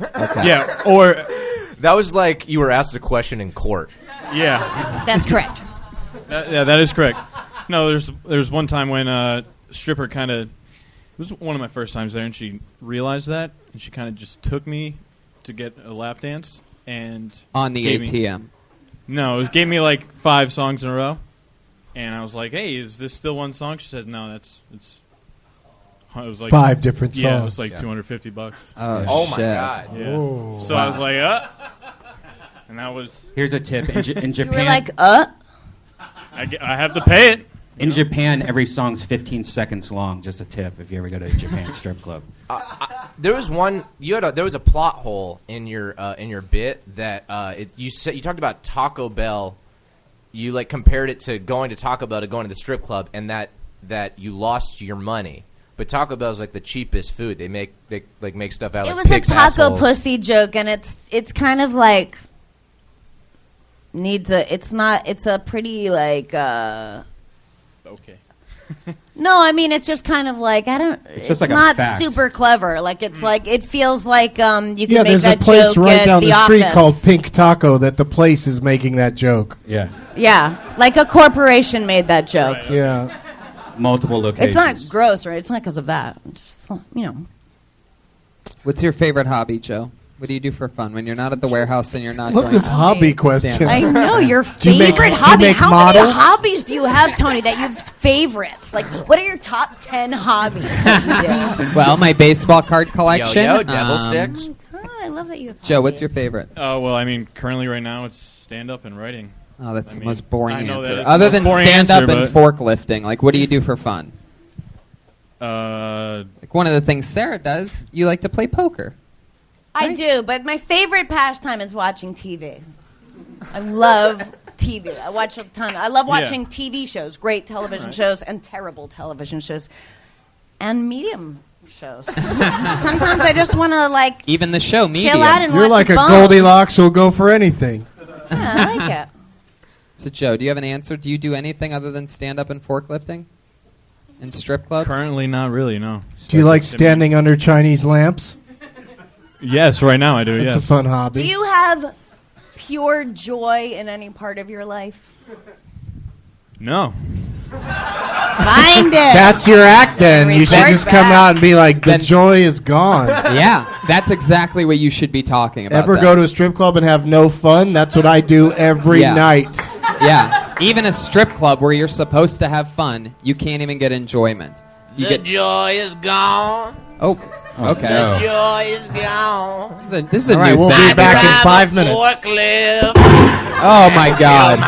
Okay. Yeah, or, That was like you were asked a question in court. yeah. That's correct. Yeah, that is correct. No, there's one time when a stripper kind of, it was one of my first times there, and she realized that, and she kind of just took me to get a lap dance, and On the gave me- ATM. No, it gave me like 5 songs in a row, and I was like, "Hey, is this still one song?" She said, "No, it's." It was like 5 different songs. Yeah, it was like $250. Oh my shit. god! Yeah. So I was like, and that was Here's a tip. In You Japan, were like, I have to pay it. in Japan, every song's 15 seconds long. Just a tip if you ever go to a Japan strip club. There was one. There was a plot hole in your bit that you talked about Taco Bell. You like compared it to going to Taco Bell to going to the strip club, and that you lost your money. But Taco Bell's like the cheapest food. They make stuff out of it like was a pig's taco assholes. pussy joke, and it's kind of like it's a pretty like. Okay. No, I mean it's just kind of like it's just like a not fact. super clever. Like it's like it feels like you can Yeah, make there's a that place joke right at down the the street office. called Pink Taco that the place is making that joke. Yeah, Yeah, like a corporation made that joke. Right. Yeah. multiple locations. It's not gross, right? It's not because of that. It's just, you know. What's your favorite hobby, Joe? What do you do for fun when you're not at the warehouse and you're not Love going this hobby stand question. up? I know your Do you make- favorite do you hobby. make How many models? hobbies do you have, Tony? That you have favorites? Like, what are your top 10 hobbies that you do? Well, my baseball card collection. Yo, devil um, sticks. Oh, I love that you have Joe, what's your hobbies. favorite? Oh well, I mean, currently right now it's stand up and writing. Oh, that's I the mean, most boring I know that answer. it's the Other most than boring stand up answer, and forklifting, like what do you do for fun? Like one of the things Sarah does, you like to play poker. I Right. do, but my favorite pastime is watching TV. I love TV. I watch a ton. I love watching TV shows, great television shows, and terrible television shows, and medium shows. Sometimes I just want to like Even the show, Medium. chill out and You're watch like a Bones. Goldilocks who'll go for anything. Yeah, I like it. So, Joe, do you have an answer? Do you do anything other than stand up and forklifting? In strip clubs? Currently, not really. No. Do you like standing under Chinese lamps? Yes, right now I do. It's yes. a fun hobby. Do you have pure joy in any part of your life? No. It's Find it. That's your act then. You should Report just come back. out and be like, the Then- joy is gone. Yeah, that's exactly what you should be talking about. Ever then. go to a strip club and have no fun? That's what I do every Yeah. night. Yeah, even a strip club where you're supposed to have fun, you can't even get enjoyment. You get joy is gone. oh, okay. no. Joy is gone. This is a All right, new we'll thing. be back in 5 minutes. Forklift. Oh my God.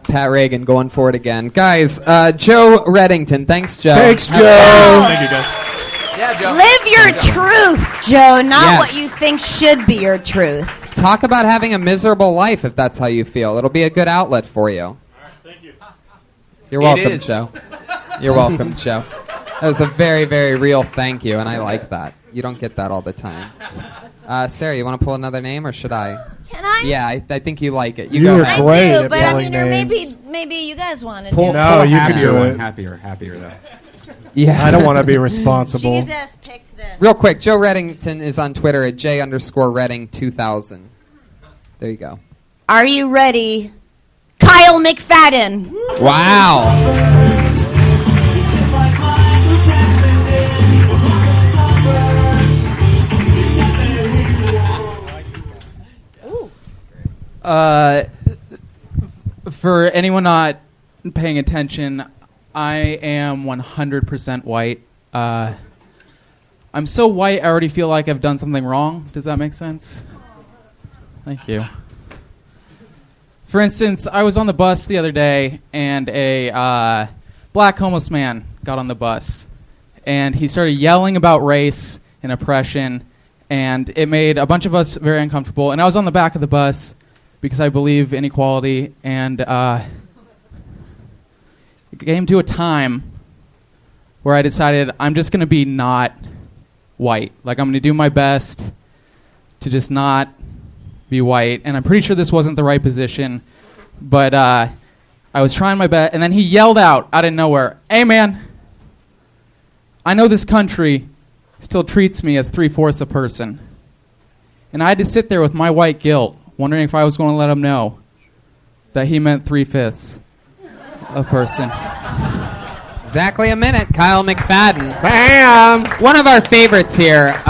Pat Reagan going for it again, guys. Joe Reddington, thanks, Joe. Thanks, Have Joe. Thank you, guys. Yeah, Joe. Live your truth, Joe, not Yes. what you think should be your truth. Talk about having a miserable life if that's how you feel. It'll be a good outlet for you. Thank you. You're It welcome, is. Joe. You're welcome, Joe. That was a very, very real thank you, and I like that. You don't get that all the time. Sarah, you want to pull another name, or should I? Can I? Yeah, I think you like it. You You go were ahead. I great do, at but I pulling mean, or names. maybe you guys want to Pull, do No, pull a you can happier do one. it. Happier though. Yeah. I don't want to be responsible. Jesus picked this. Real quick, Joe Reddington is on Twitter at J_Redding2000. There you go. Are you ready? Kyle McFadden. Wow. For anyone not paying attention, I am 100% white. I'm so white, I already feel like I've done something wrong. Does that make sense? Thank you. For instance, I was on the bus the other day, and a black homeless man got on the bus, and he started yelling about race and oppression, and it made a bunch of us very uncomfortable. And I was on the back of the bus because I believe in equality, and it came to a time where I decided I'm just going to be not white. Like, I'm going to do my best to just not be white. And I'm pretty sure this wasn't the right position, but I was trying my best. And then he yelled out of nowhere, "Hey, man, I know this country still treats me as 3/4 a person." And I had to sit there with my white guilt, wondering if I was going to let him know that he meant 3/5 a person. Exactly a minute, Kyle McFadden. Bam! One of our favorites here.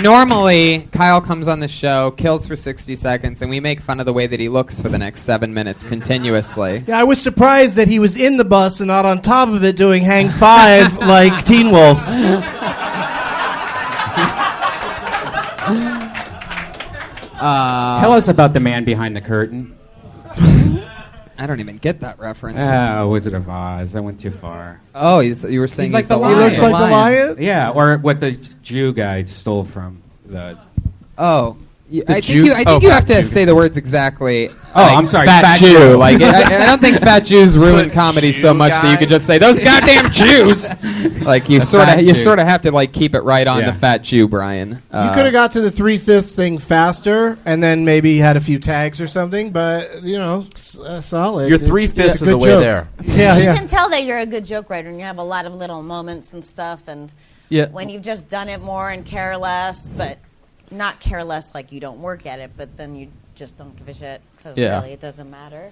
Normally, Kyle comes on the show, kills for 60 seconds, and we make fun of the way that he looks for the next 7 minutes continuously. Yeah, I was surprised that he was in the bus and not on top of it doing Hang Five like Teen Wolf. Tell us about the man behind the curtain. I don't even get that reference. Wizard of Oz. I went too far. Oh, you were saying He's like the lion. lion. He looks like the lion. Yeah, or what the Jew guy stole from the. Oh, I think Jew- you. I think oh, you fat have to Jew. say the words exactly. Oh, like I'm sorry, fat, fat Jew. Jew. Like I don't think fat Jews ruin But comedy Jew so much that you guy? could just say those goddamn Jews. Like you The sort fat of you Jew. sort of have to like keep it right on Yeah. the fat Jew, Brian. You could have got to the 3/5 thing faster, and then maybe had a few tags or something. But solid. You're It's- 3/5 it's a of the good way joke. there. Yeah, You yeah. can tell that you're a good joke writer, and you have a lot of little moments and stuff. And Yeah. when you've just done it more and care less, but not care less like you don't work at it, but then you just don't give a shit because Yeah. really it doesn't matter.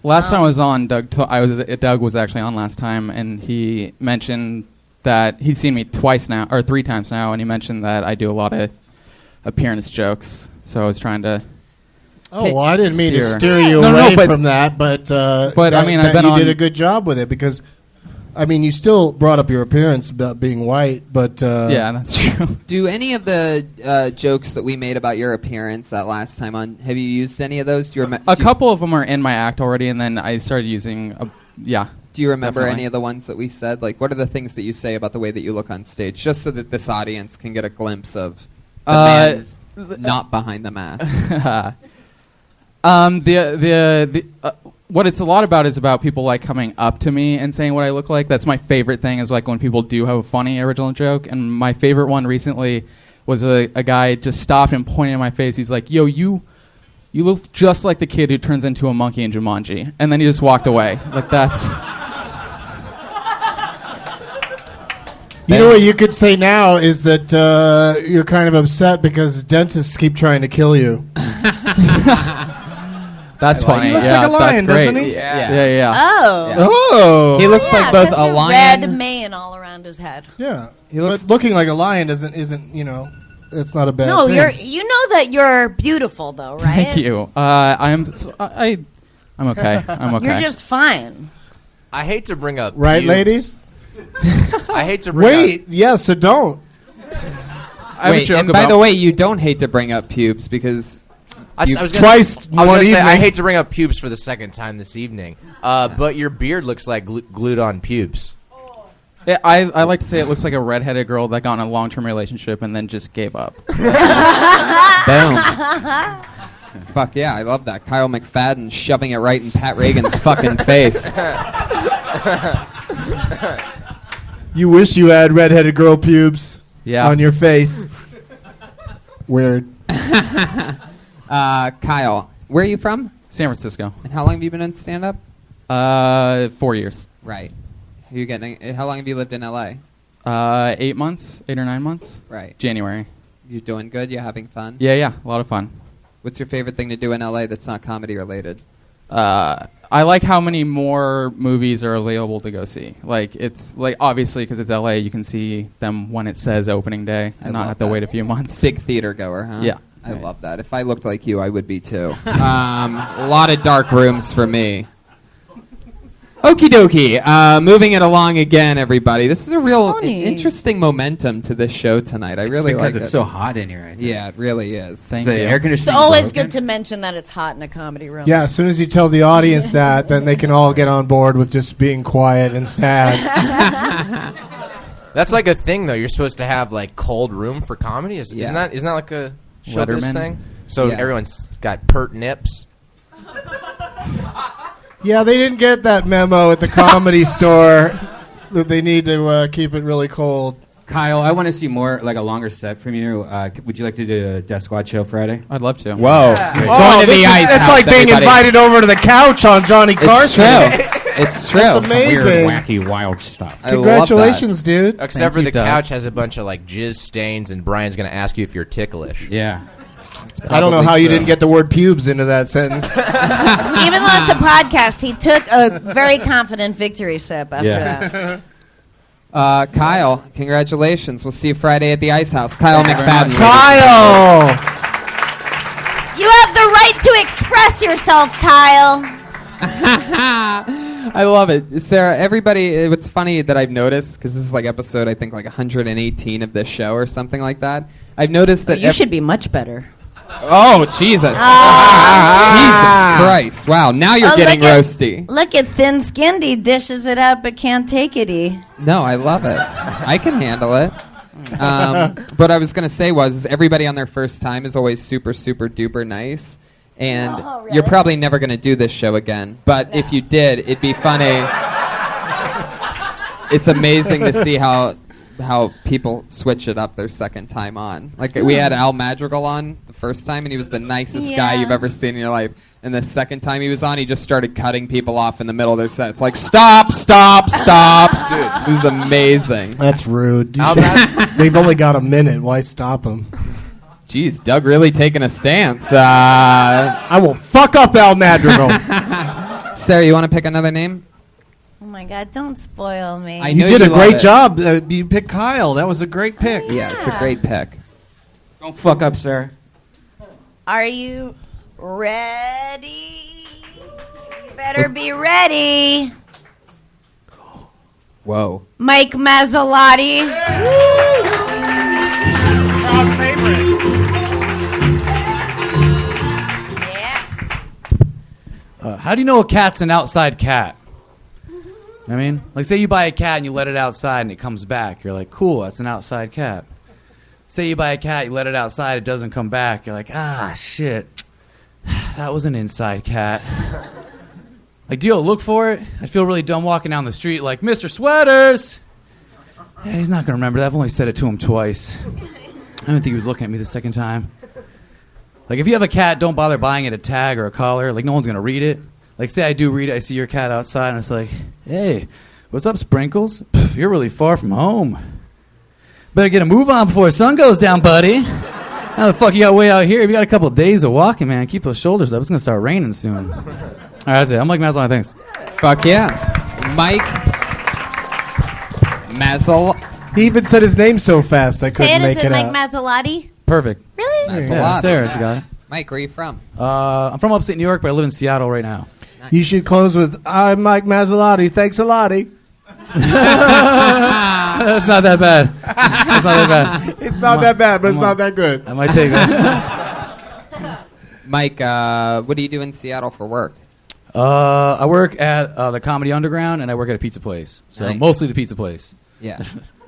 Last time I was on, Doug was actually on last time, and he mentioned that he's seen me twice now, or 3 times now, and he mentioned that I do a lot of appearance jokes. So I was trying to. Oh well, I didn't mean to Steer. steer you No, no, away but- from that, but I that- mean, that I've been you on- did a good job with it because, I mean, you still brought up your appearance about being white, but Yeah, that's true. Do any of the jokes that we made about your appearance that last time on? Have you used any of those? Do you A couple of them are in my act already, and then I started using. Do you remember Definitely. any of the ones that we said? Like, what are the things that you say about the way that you look on stage, just so that this audience can get a glimpse of the man not behind the mask? What it's a lot about is about people like coming up to me and saying what I look like. That's my favorite thing, is like when people do have a funny original joke. And my favorite one recently was a guy just stopped and pointed in my face. He's like, "Yo, you look just like the kid who turns into a monkey in Jumanji." And then he just walked away. Like that's. you know what you could say now is that you're kind of upset because dentists keep trying to kill you. That's funny. He looks yeah, like a lion, that's great. doesn't he? Yeah. Oh. Oh. He looks Yeah, like both 'cause a there's lion. red mane all around his head. Yeah. He looks- But looking like a lion isn't it's not a bad No, thing. you know that you're beautiful though, right? Thank you. I'm okay. I'm okay. You're just fine. I hate to bring up Right, pubes. ladies? I hate to bring Wait, yes, so don't. I have a Wait, joke and by about- the way, you don't hate to bring up pubes because I you- was Twice I was one gonna say, evening. I hate to bring up pubes for the second time this evening, but your beard looks like glued on pubes. Yeah, I like to say it looks like a redheaded girl that got in a long-term relationship and then just gave up. boom. Fuck yeah, I love that. Kyle McFadden shoving it right in Pat Reagan's fucking face. You wish you had redheaded girl pubes Yeah. on your face. Weird. Kyle, where are you from? San Francisco. And how long have you been in stand-up? 4 years. Right. How long have you lived in LA? 8 months, 8 or 9 months. Right. January. You doing good? You having fun? Yeah, a lot of fun. What's your favorite thing to do in LA that's not comedy related? I like how many more movies are available to go see. Like it's like obviously because it's LA, you can see them when it says opening day and not love have to that. wait a few months. Big theater goer, huh? Yeah. I love that. If I looked like you, I would be too. A lot of dark rooms for me. Okie dokie. Moving it along again, everybody. This is a real Tony. interesting momentum to this show tonight. I really because like it's it. so hot in here. I think. Yeah, it really is. Thank the you. air It's conditioning. always good to mention that it's hot in a comedy room. Yeah, as soon as you tell the audience that, then they can all get on board with just being quiet and sad. That's like a thing, though. You're supposed to have like cold room for comedy. Isn't Yeah. that like a showbiz Letterman. thing? So Yeah. everyone's got pert nips. Yeah, they didn't get that memo at the comedy store that they need to keep it really cold. Kyle, I want to see more, like a longer set from you. Would you like to do a Death Squad show Friday? I'd love to. Whoa. He's going to the ice It's house, like being everybody. invited over to the couch on Johnny It's Carson. true. It's true. That's amazing. wacky, wild stuff. I love Congratulations, dude. Except Thank for you, the Doug. couch has a bunch of like jizz stains, and Brian's going to ask you if you're ticklish. Yeah. I don't know Probably how you true. didn't get the word pubes into that sentence. Even though it's a podcast, he took a very confident victory sip after Yeah. that. Kyle, congratulations. We'll see you Friday at the Ice House. Kyle McFadden. Kyle! You have the right to express yourself, Kyle. I love it. Sarah, everybody, what's funny that I've noticed, because this is like episode, I think, like 118 of this show or something like that. I've noticed that... You should be much better. Oh, Jesus. Jesus Christ. Wow, now you're getting roasty. Look at thin-skinned. He dishes it out but can't take it. No, I love it. I can handle it. What I was going to say was everybody on their first time is always super, super duper nice. And Oh, really? you're probably never going to do this show again. But if you did, it'd be funny. It's amazing to see how people switch it up their second time on. Like we had Al Madrigal on the first time, and he was the nicest guy Yeah. you've ever seen in your life. And the second time he was on, he just started cutting people off in the middle of their sets. Like, stop, stop, stop. Dude. It was amazing. That's rude. They've only got a minute. Why stop them? Jeez, Doug really taking a stance. I will fuck up Al Madrigal. Sarah, you want to pick another name? Oh my God! Don't spoil me. I You know did a love great it. job. You picked Kyle. That was a great pick. Yeah, it's a great pick. Don't fuck up, Sarah. Are you ready? You better be ready. Whoa. Mike Mazzalotti. How do you know a cat's an outside cat? I mean, like say you buy a cat and you let it outside and it comes back. You're like, cool, that's an outside cat. Say you buy a cat, you let it outside, it doesn't come back. You're like, ah, shit, that was an inside cat. Like, do you look for it? I feel really dumb walking down the street like, Mr. Sweaters! Yeah, he's not going to remember that. I've only said it to him twice. I don't think he was looking at me the second time. Like, if you have a cat, don't bother buying it a tag or a collar. Like, no one's going to read it. Like, say I do read it, I see your cat outside, and it's like, hey, what's up, Sprinkles? Pff, you're really far from home. Better get a move on before the sun goes down, buddy. How the fuck you got way out here? We got a couple days of walking, man. Keep those shoulders up. It's gonna start raining soon. All right, that's it. I'm Mike Mazzolati. Thanks. Fuck yeah. Mike Mazzol. He even said his name so fast I Say couldn't it, make is it it Mike out. Mazzolati? Perfect. Really? Yeah, Sarah, she got it. Mike, where are you from? I'm from upstate New York, but I live in Seattle right now. You should close with, I'm Mike Mazzolati. Thanks a lottie. That's not that bad. That's not that bad. It's not that bad, but it's not that good. I might take that. Mike, what do you do in Seattle for work? I work at the Comedy Underground, and I work at a pizza place. So Nice. mostly the pizza place. Yeah.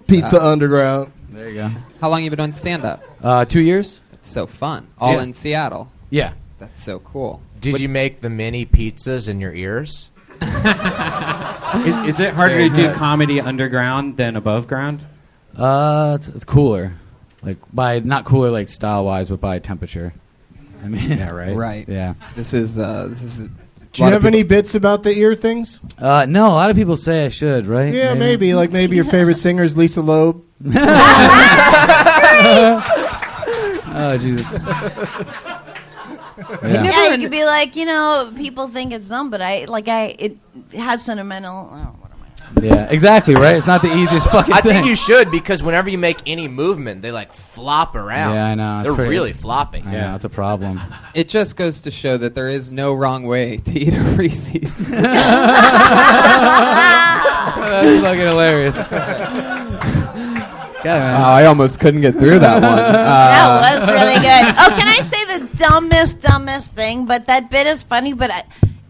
Pizza Underground. There you go. How long you been doing stand-up? 2 years. It's so fun. All Yeah. in Seattle. Yeah. That's so cool. Did you make the mini pizzas in your ears? Is it harder Very to do good. comedy underground than above ground? It's cooler, like by not cooler like style wise, but by temperature. I mean, Yeah, right. Right. yeah. This is. Do you have any bits about the ear things? No, a lot of people say I should, right? Yeah, maybe. Like maybe your favorite singer is Lisa Loeb. Oh Jesus. Yeah, you could be like, people think it's dumb, but it has sentimental. Oh, what am I? Yeah, exactly, right? It's not the easiest fucking I thing. think you should, because whenever you make any movement, they like flop around. Yeah, I know. They're really flopping. Yeah, it's a problem. It just goes to show that there is no wrong way to eat a Reese's. That's fucking hilarious. God, man. Oh, I almost couldn't get through that one. That was really good. Oh, can I say the dumbest thing? But that bit is funny.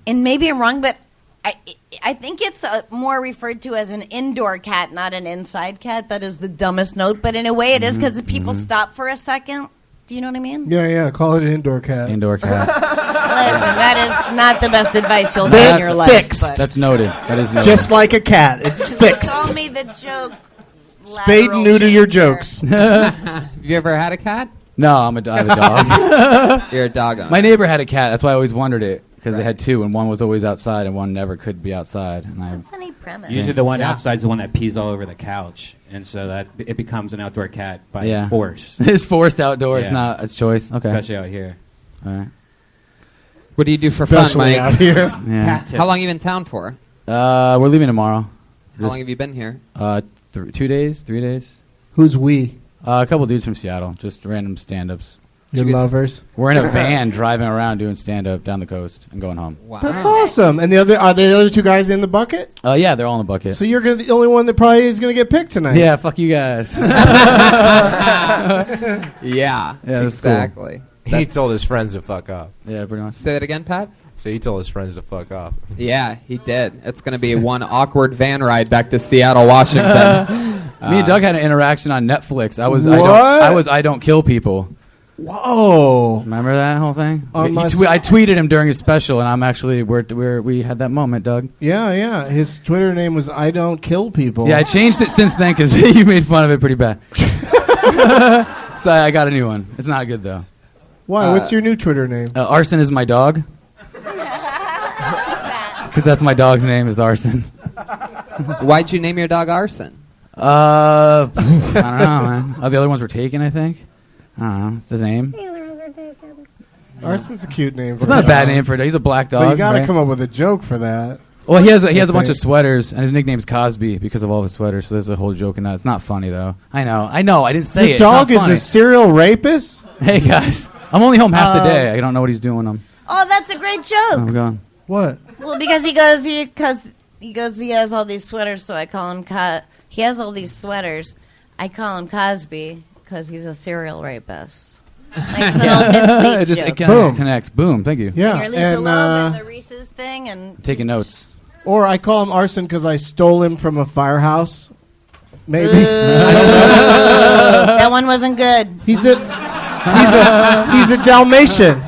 And maybe I'm wrong, but I think it's more referred to as an indoor cat, not an inside cat. That is the dumbest note. But in a way, it is because people stop for a second. Do you know what I mean? Yeah. Call it an indoor cat. Indoor cat. Listen, that is not the best advice you'll get in your life. Fixed. but- That's noted. That is noted. Just like a cat. It's fixed. Call me the joke. Spade and neuter your jokes. Have you ever had a cat? No, I have a dog. You're a dog owner. My neighbor had a cat. That's why I always wondered it, because they had two, and one was always outside, and one never could be outside. And Funny premise. Usually the one Yeah. outside is the one that pees all over the couch, and so that it becomes an outdoor cat by force, it's forced outdoors, Yeah. not its choice. Okay. especially out here. All right. What do you do for fun, Especially Mike? out here. Yeah. Cat tips. How long you been in town for? We're leaving tomorrow. How long have you been here? 2 days, 3 days. Who's we? A couple dudes from Seattle, just random stand-ups. Your you guys- lovers. We're in a van driving around doing stand-up down the coast and going home. Wow. That's awesome. And are the other two guys in the bucket? Yeah, they're all in the bucket. So you're the only one that probably is going to get picked tonight. Yeah, fuck you guys. Yeah, that's cool. exactly. He told his friends to fuck off. Yeah, pretty much. Say that again, Pat? So he told his friends to fuck off. Yeah, he did. It's going to be one awkward van ride back to Seattle, Washington. Me and Doug had an interaction on Netflix. I was What? I don't kill people. Whoa. Remember that whole thing? On my I tweeted him during his special, and I'm actually we had that moment, Doug. Yeah. His Twitter name was I Don't Kill People. Yeah, I changed it since then because you made fun of it pretty bad. So I got a new one. It's not good though. Why? What's your new Twitter name? Arson is my dog. Because that's my dog's name is Arson. Why'd you name your dog Arson? I don't know, man. Oh, the other ones were taken, I think. I don't know. It's his name. Arson's a cute name. For It's not a bad name for a dog. He's a black dog. But you got to right? come up with a joke for that. Well, he has a bunch of sweaters, and his nickname's Cosby because of all his sweaters. So there's a whole joke in that. It's not funny though. I know. I didn't say Your it. dog It's is not a serial rapist? funny. Hey guys, I'm only home half the day. I don't know what he's doing. Oh, that's a great joke. I'm gone. What? Well, because he has all these sweaters, so I call him he has all these sweaters. I call him Cosby because he's a serial rapist. Nice little mislead joke. It connects. Boom. Thank you. Yeah. And your Lisa Loeb and the Reese's thing, and Taking notes. Or I call him Arson because I stole him from a firehouse. Maybe. that one wasn't good. He's a Dalmatian.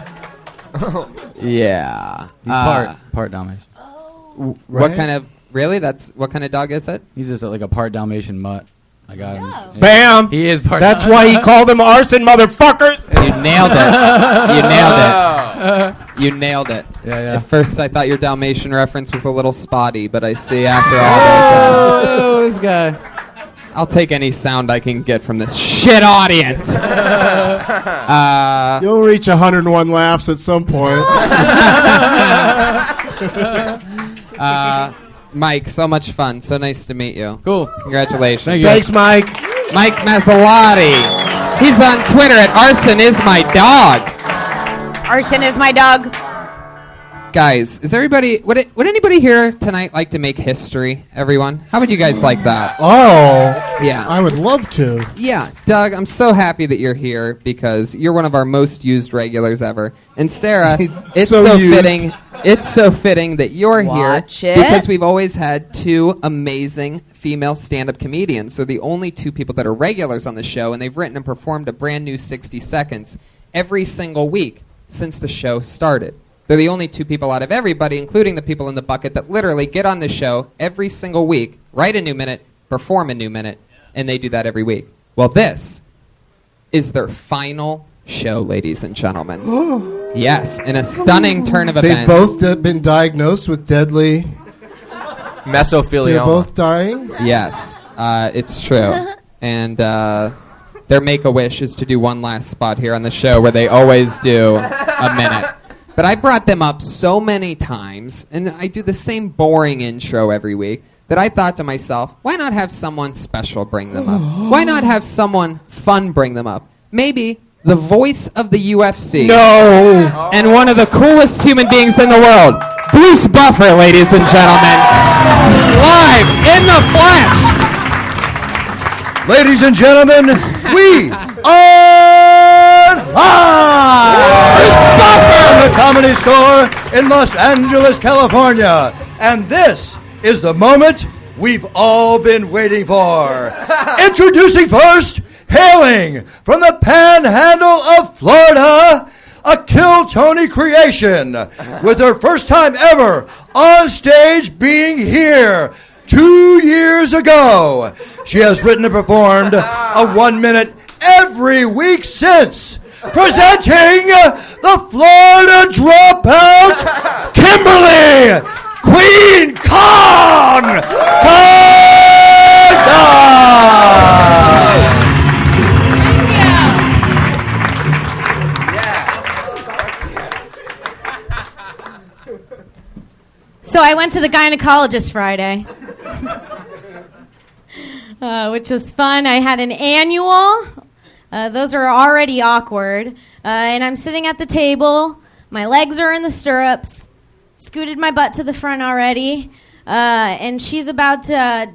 Yeah. He's part Dalmatian. What Right? kind of what kind of dog is it? He's just like a part Dalmatian mutt. I got him. Yeah. Bam. He is part. That's why he called him Arson, motherfucker. You nailed it. You nailed it. You nailed it. Yeah. At first, I thought your Dalmatian reference was a little spotty, but I see after all that. Oh, this guy. I'll take any sound I can get from this shit audience. You'll reach 101 laughs at some point. Mike, so much fun. So nice to meet you. Cool. Congratulations. Thank you. Thanks, Mike. Mike Mazzalotti. He's on Twitter at Arson is my dog. Arson is my dog. Guys, is everybody would anybody here tonight like to make history? Everyone, how would you guys like that? Oh, Yeah. I would love to. Yeah, Doug, I'm so happy that you're here because you're one of our most used regulars ever. And Sarah, it's So so used. fitting. It's so fitting that you're Watch here it. because we've always had two amazing female stand-up comedians. So the only two people that are regulars on the show, and they've written and performed a brand new 60 seconds every single week since the show started. They're the only two people out of everybody, including the people in the bucket, that literally get on the show every single week, write a new minute, perform a new minute, and they do that every week. Well, this is their final show, ladies and gentlemen. Yes, in a stunning turn of They've events. both been diagnosed with deadly. Mesothelioma. They're both dying. Yes, it's true. And their Make-A-Wish is to do one last spot here on the show where they always do a minute. But I brought them up so many times, and I do the same boring intro every week, that I thought to myself, why not have someone special bring them up? Why not have someone fun bring them up? Maybe the voice of the UFC. No. And one of the coolest human beings in the world, Bruce Buffer, ladies and gentlemen. Live in the flesh. Ladies and gentlemen, we are live from the Comedy Store in Los Angeles, California. And this is the moment we've all been waiting for. Introducing first, hailing from the panhandle of Florida, a Kill Tony creation, with her first time ever on stage being here 2 years ago. She has written and performed a 1 minute every week since. Presenting the Florida Dropout, Kimberly Queen Kong Kardashian. So I went to the gynecologist Friday, which was fun. I had an annual. Those are already awkward. And I'm sitting at the table. My legs are in the stirrups. Scooted my butt to the front already. And she's about to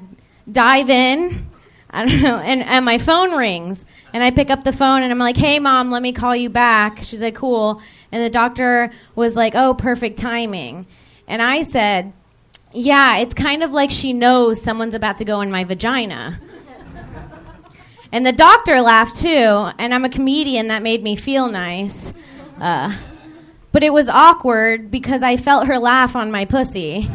dive in. I don't know. And my phone rings. And I pick up the phone and I'm like, hey, Mom, let me call you back. She's like, cool. And the doctor was like, oh, perfect timing. And I said, yeah, it's kind of like she knows someone's about to go in my vagina. And the doctor laughed too, and I'm a comedian, that made me feel nice. But it was awkward because I felt her laugh on my pussy.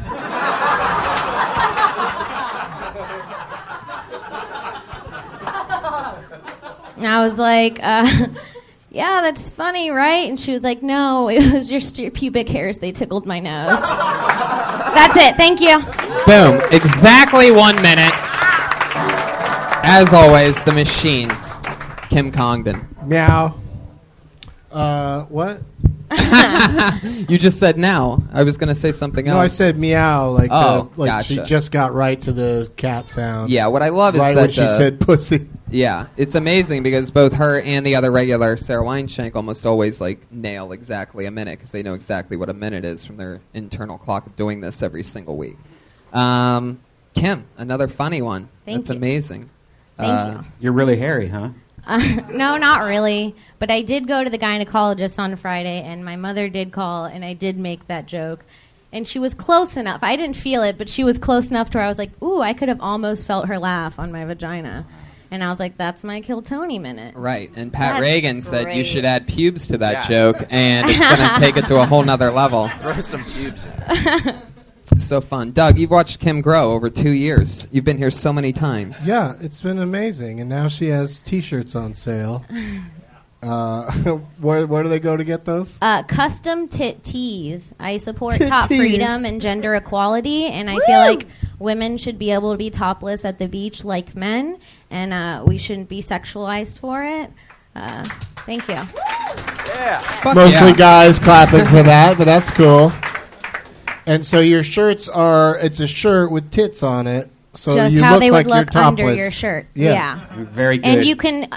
And I was like, yeah, that's funny, right? And she was like, no, it was just your pubic hairs. They tickled my nose. That's it. Thank you. Boom. Exactly 1 minute. As always, the machine, Kim Congdon. Meow. What? You just said now. I was going to say something else. No, I said meow. Like she gotcha. just got right to the cat sound. Yeah, what I love is right that when she said pussy. Yeah, it's amazing because both her and the other regular, Sarah Weinshank, almost always nail exactly a minute because they know exactly what a minute is from their internal clock of doing this every single week. Kim, another funny one. Thank That's you. amazing. Thank you. You're really hairy, huh? No, not really. But I did go to the gynecologist on Friday, and my mother did call, and I did make that joke. And she was close enough. I didn't feel it, but she was close enough to where I was like, ooh, I could have almost felt her laugh on my vagina. And I was like, that's my Kill Tony minute. Right, and Pat That's Reagan said you great. should add pubes to that joke, and it's going to take it to a whole nother level. Throw some pubes in. So fun. Doug, you've watched Kim grow over 2 years. You've been here so many times. Yeah, it's been amazing. And now she has T-shirts on sale. Where do they go to get those? Custom tit tees. I support Tit top tees. freedom and gender equality, and I feel like women should be able to be topless at the beach like men, and we shouldn't be sexualized for it. Thank you. Mostly guys clapping for that, but that's cool. And so your shirts it's a shirt with tits on it. So Just you how look they like would look you're under topless. your shirt. Yeah. Very good. And you can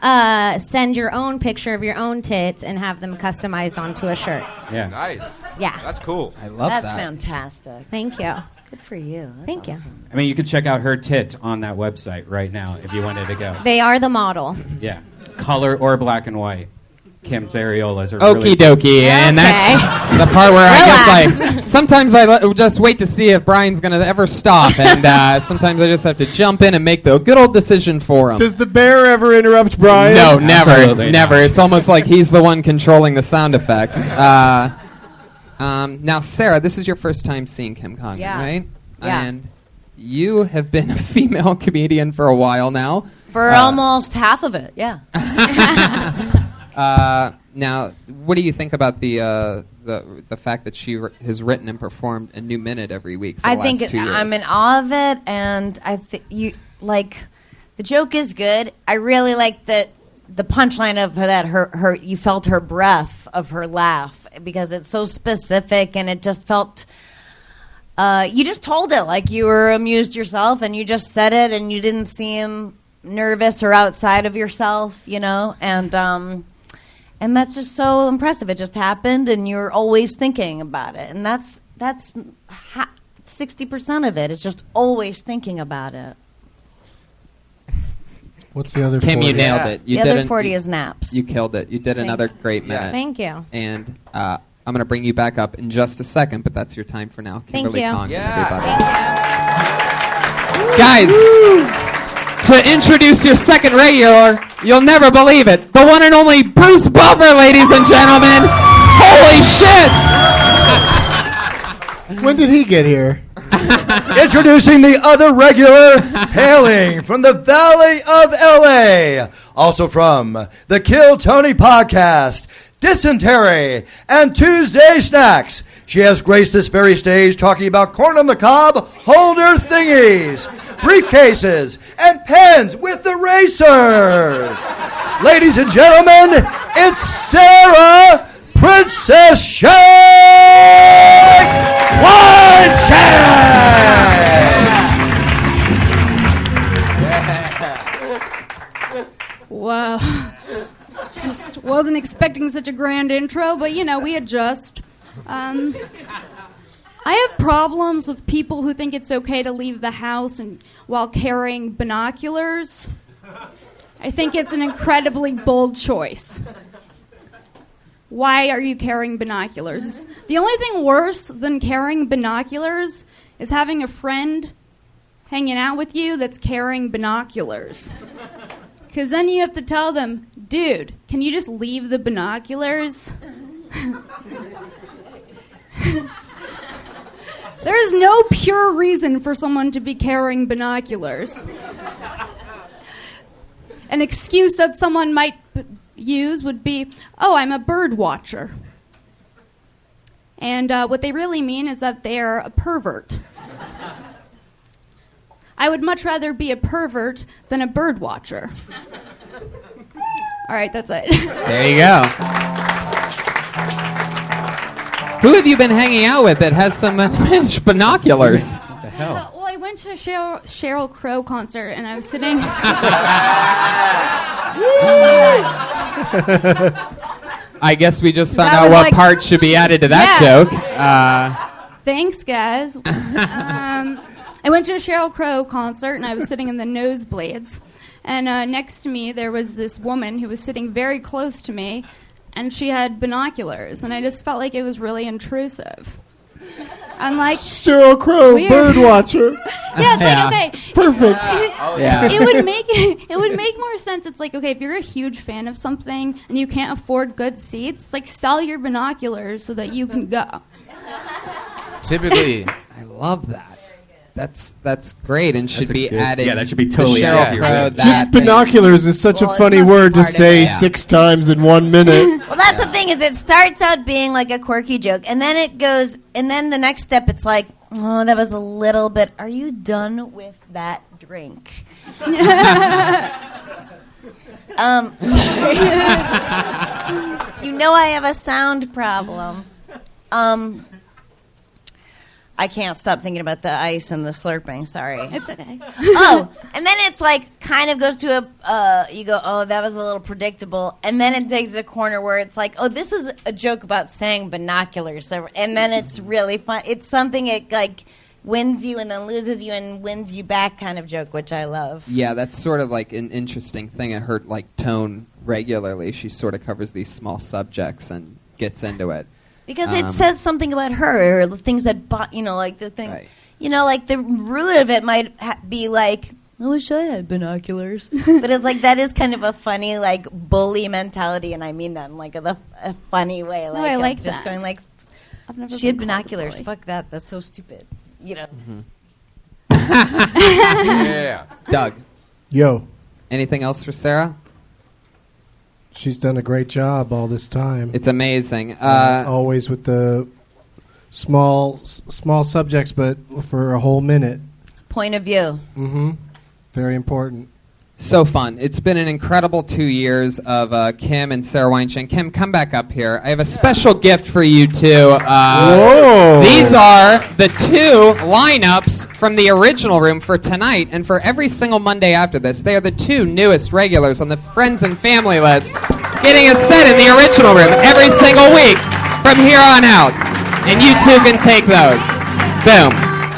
send your own picture of your own tits and have them customized onto a shirt. Yeah. Nice. Yeah. That's cool. I love That's that. fantastic. Thank you. Good for you. That's Thank you. awesome. I mean, you could check out her tits on that website right now if you wanted to go. They are the model. Yeah. Color or black and white. Kim's areolas are Okie really... dokie, and Okay. that's the part where I guess sometimes I just wait to see if Brian's gonna ever stop, and sometimes I just have to jump in and make the good old decision for him. Does the bear ever interrupt Brian? No, never, Absolutely never. not. It's almost like he's the one controlling the sound effects. Now, Sarah, this is your first time seeing Kim Congdon, Yeah. right? Yeah. And you have been a female comedian for a while now. For almost half of it, yeah. Now, what do you think about the fact that she has written and performed a new minute every week for the I last think 2 years? I'm in awe of it, and I think you like the joke is good. I really like the punchline of her you felt her breath of her laugh because it's so specific and it just felt. You just told it like you were amused yourself, and you just said it, and you didn't seem nervous or outside of yourself, and that's just so impressive. It just happened, and you're always thinking about it, and that's 60% of it. It's just always thinking about it. What's the other Kim, 40? you nailed it. You The did other 40 is naps. You killed it. You did another great minute. Thank you. And I'm going to bring you back up in just a second, but that's your time for now. Thank Kimberly you. Congdon, Yeah. everybody. Guys, to introduce your second regular, you'll never believe it. The one and only Bruce Buffer, ladies and gentlemen. Holy shit! When did he get here? Introducing the other regular, hailing from the Valley of LA, also from the Kill Tony podcast, Dysentery, and Tuesday Snacks. She has graced this very stage talking about corn on the cob, holder thingies, briefcases, and pens with erasers. Ladies and gentlemen, it's Sarah Princess Shake Wow. Just wasn't expecting such a grand intro, but we adjust. I have problems with people who think it's okay to leave the house while carrying binoculars. I think it's an incredibly bold choice. Why are you carrying binoculars? The only thing worse than carrying binoculars is having a friend hanging out with you that's carrying binoculars. Because then you have to tell them, dude, can you just leave the binoculars? There is no pure reason for someone to be carrying binoculars. An excuse that someone might use would be, oh, I'm a bird watcher. And what they really mean is that they're a pervert. I would much rather be a pervert than a bird watcher. All right, that's it. There you go. Who have you been hanging out with that has some binoculars? What the hell? Well, I went to a Sheryl Crow concert, and I was sitting... I guess we just found That out was what like- part should be added to that Yeah. joke. Thanks, guys. I went to a Sheryl Crow concert, and I was sitting in the nosebleeds. And next to me, there was this woman who was sitting very close to me, and she had binoculars. And I just felt like it was really intrusive. I'm like... Sheryl Crow, weird. bird watcher. Yeah, it's like, okay. It's perfect. It would make more sense. It's like, okay, if you're a huge fan of something and you can't afford good seats, like sell your binoculars so that you can go. Typically, I love that. That's great and should a be good- added. yeah, that should be the totally Sheryl added to your Crow, list. that Just thing. binoculars is such Well, a it funny must be word to part of say it. 6 times in 1 minute. Well, that's the thing is it starts out being like a quirky joke, and then it goes, and then the next step it's like, Oh, that was a little bit. Are you done with that drink? Sorry. You know I have a sound problem. I can't stop thinking about the ice and the slurping. Sorry. It's okay. Oh, and then it's like kind of goes to a, you go, oh, that was a little predictable. And then it takes a corner where it's like, oh, this is a joke about saying binoculars. So, and then it's really fun. It's something it like wins you and then loses you and wins you back kind of joke, which I love. Yeah, that's sort of like an interesting thing. I heard like Tone regularly. She sort of covers these small subjects and gets into it. Because it says something about her, or the things that, like the thing, Right. Like the root of it might be like, I wish I had binoculars. But it's like, that is kind of a funny, like, bully mentality, and I mean that in, like, a funny way. Like, I like just that. going, like, I've never she had been called a binoculars. bully. Fuck that. That's so stupid. Yeah. Doug, Yo, anything else for Sarah? she's done a great job all this time. It's amazing. Always with the small subjects, but for a whole minute. Point of view. Mm-hmm. Very important. So fun. It's been an incredible 2 years of Kim and Sarah Weinstein. Kim, come back up here. I have a special gift for you two. Whoa. These are the two lineups from the original room for tonight and for every single Monday after this. They are the two newest regulars on the Friends and Family list, getting a set in the original room every single week from here on out. And you two can take those. Boom.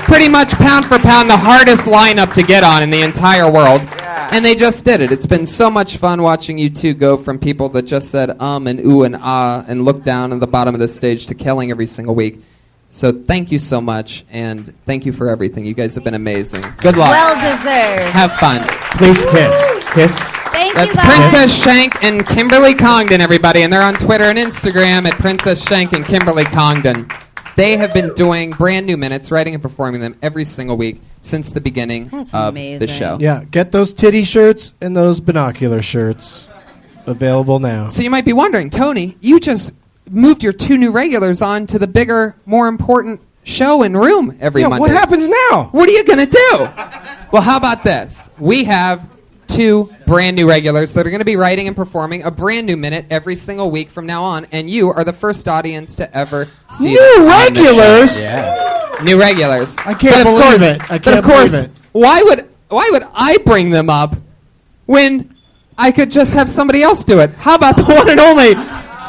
Pretty much pound for pound the hardest lineup to get on in the entire world. And they just did it. It's been so much fun watching you two go from people that just said and ooh and ah and looked down at the bottom of the stage to killing every single week. So thank you so much, and thank you for everything. You guys have been amazing. Good luck. Well deserved. Have fun. Please kiss. Kiss. Thank That's you, guys. Princess Shank and Kimberly Congdon, everybody. And they're on Twitter and Instagram at Princess Shank and Kimberly Congdon. They have been doing brand new minutes, writing and performing them every single week since the beginning That's of amazing. the show. Yeah, get those titty shirts and those binocular shirts. Available now. So you might be wondering, Tony, you just moved your two new regulars on to the bigger, more important show and room every Monday. What happens now? What are you going to do? Well, how about this? We have two brand new regulars that are going to be writing and performing a brand new minute every single week from now on, and you are the first audience to ever see New them on the show. regulars? New regulars. I can't But of believe course- it. I but can't of course, believe it. why would I bring them up when I could just have somebody else do it? How about the one and only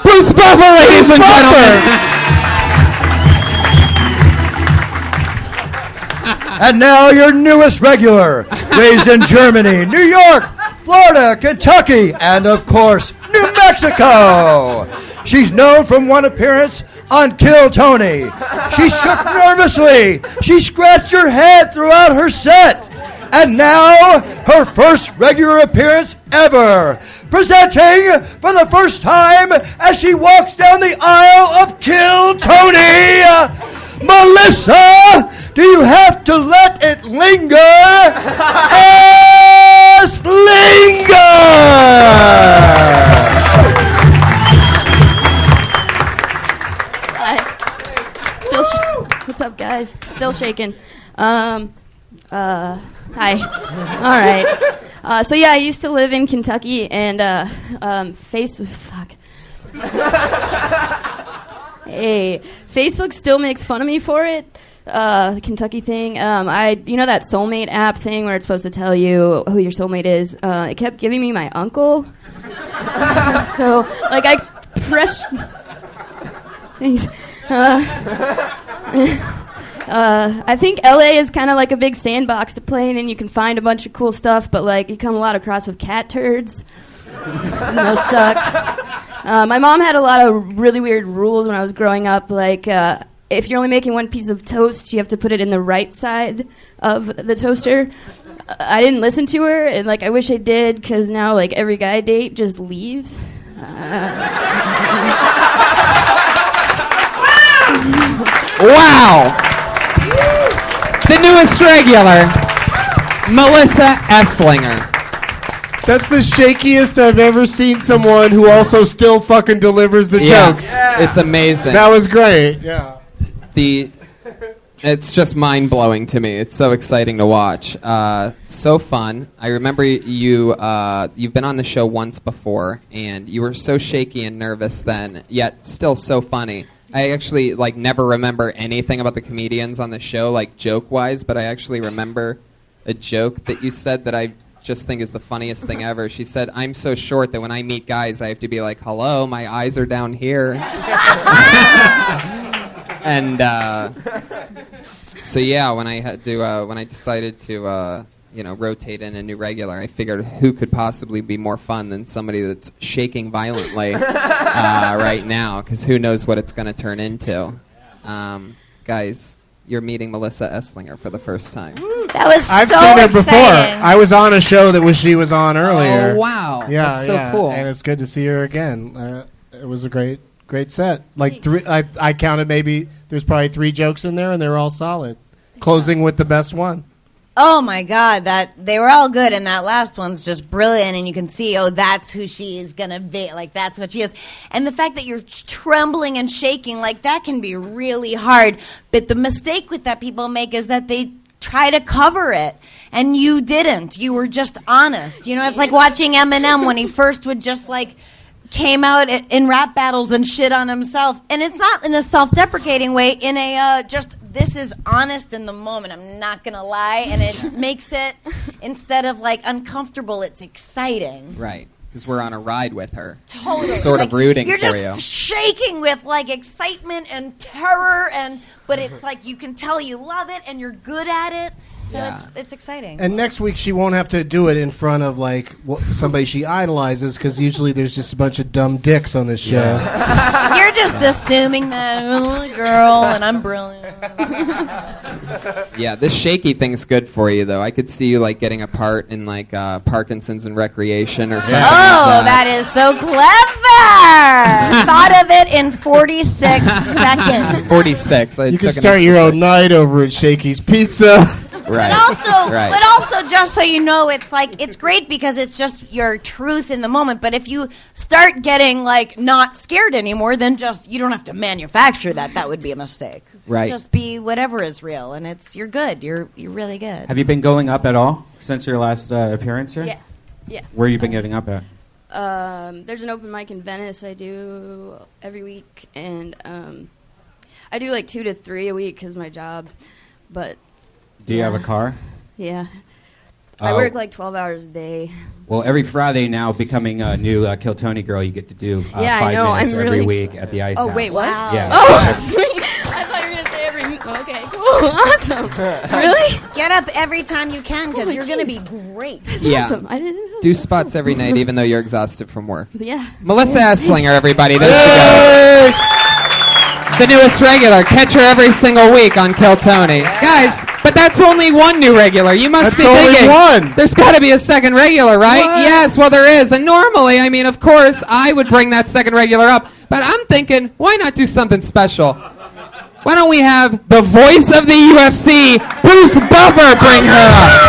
Bruce Buffer, ladies and gentlemen? And now your newest regular, raised in Germany, New York, Florida, Kentucky, and of course, New Mexico. She's known from one appearance on Kill Tony. She shook nervously. She scratched her head throughout her set. And now, her first regular appearance ever. Presenting for the first time as she walks down the aisle of Kill Tony, Melissa. Do you have to let it linger? Yes, linger! Hi. What's up, guys? Still shaking. Hi. All right. So yeah, I used to live in Kentucky, and Hey, Facebook still makes fun of me for it. The Kentucky thing. You know that soulmate app thing where it's supposed to tell you who your soulmate is? It kept giving me my uncle. So, like, I pressed. Thanks. I think LA is kind of like a big sandbox to play in, and you can find a bunch of cool stuff, but like you come a lot across with cat turds. Those suck. My mom had a lot of really weird rules when I was growing up, like if you're only making one piece of toast, you have to put it in the right side of the toaster. I didn't listen to her, and like I wish I did, because now like every guy I date just leaves. Wow! The newest regular, Melissa Esslinger. That's the shakiest I've ever seen someone who also still fucking delivers the Yeah. jokes. It's amazing. That was great. Yeah. The It's just mind-blowing to me. It's so exciting to watch. So fun. I remember you've been on the show once before, and you were so shaky and nervous then, yet still so funny. I actually never remember anything about the comedians on the show, joke-wise, but I actually remember a joke that you said that I just think is the funniest thing ever. She said, "I'm so short that when I meet guys, I have to be like, 'Hello, my eyes are down here.'" And so yeah, when I decided to rotate in a new regular, I figured who could possibly be more fun than somebody that's shaking violently right now, because who knows what it's going to turn into. Guys, you're meeting Melissa Esslinger for the first time. That was I've so seen her exciting. before. I was on a show that she was on earlier. Oh wow, Yeah, that's so yeah. cool. And it's good to see her again. It was a great set. Three, I counted maybe there's probably 3 jokes in there, and they were all solid. Closing with the best one. Oh my God, they were all good, and that last one's just brilliant. And you can see, that's who she is gonna be. That's what she is. And the fact that you're trembling and shaking, that can be really hard. But the mistake with that people make is that they try to cover it, and you didn't. You were just honest. It's like watching Eminem when he first would just came out in rap battles and shit on himself, and it's not in a self-deprecating way, in a this is honest in the moment, I'm not gonna lie, and it makes it, instead of uncomfortable, it's exciting. Right, because we're on a ride with her. Totally. Sort of rooting you're for you. just shaking with excitement and terror, but it's you can tell you love it and you're good at it. So it's exciting. And next week she won't have to do it in front of somebody she idolizes, because usually there's just a bunch of dumb dicks on this show. You're just assuming that I'm a girl and I'm brilliant. Yeah, this shaky thing's good for you, though. I could see you getting a part in Parkinson's and Recreation or something. Oh, like that is so clever! Thought of it in 46 seconds. 46. You can start your own night over at Shaky's Pizza. Right. But also, just so you know, it's great because it's just your truth in the moment. But if you start getting not scared anymore, then you don't have to manufacture that. That would be a mistake. Right. Just be whatever is real, and you're good. You're really good. Have you been going up at all since your last appearance here? Yeah. Where have you been getting up at? There's an open mic in Venice I do every week, and I do 2 to 3 a week because my job. But Do you have a car? yeah, I work 12 hours a day. Well, every Friday now, becoming a new Kill Tony girl, you get to do 5 I know. minutes I'm every really week at the Ice House. Oh wait, what? Wow. Yeah. Oh, sweet. I thought you were gonna say every. Okay, cool, awesome. Really? Get up every time you can because Holy you're going to be jeez. great. That's Yeah. awesome. I didn't know. Do spots every night, even though you're exhausted from work. Yeah. Melissa Esslinger, everybody. There she goes. The newest regular. Catch her every single week on Kill Tony. Guys, but that's only one new regular. You must be thinking, one. there's got to be a second regular, right? What? Yes, well, there is. And normally, of course, I would bring that second regular up. But I'm thinking, why not do something special? Why don't we have the voice of the UFC, Bruce Buffer, bring her up?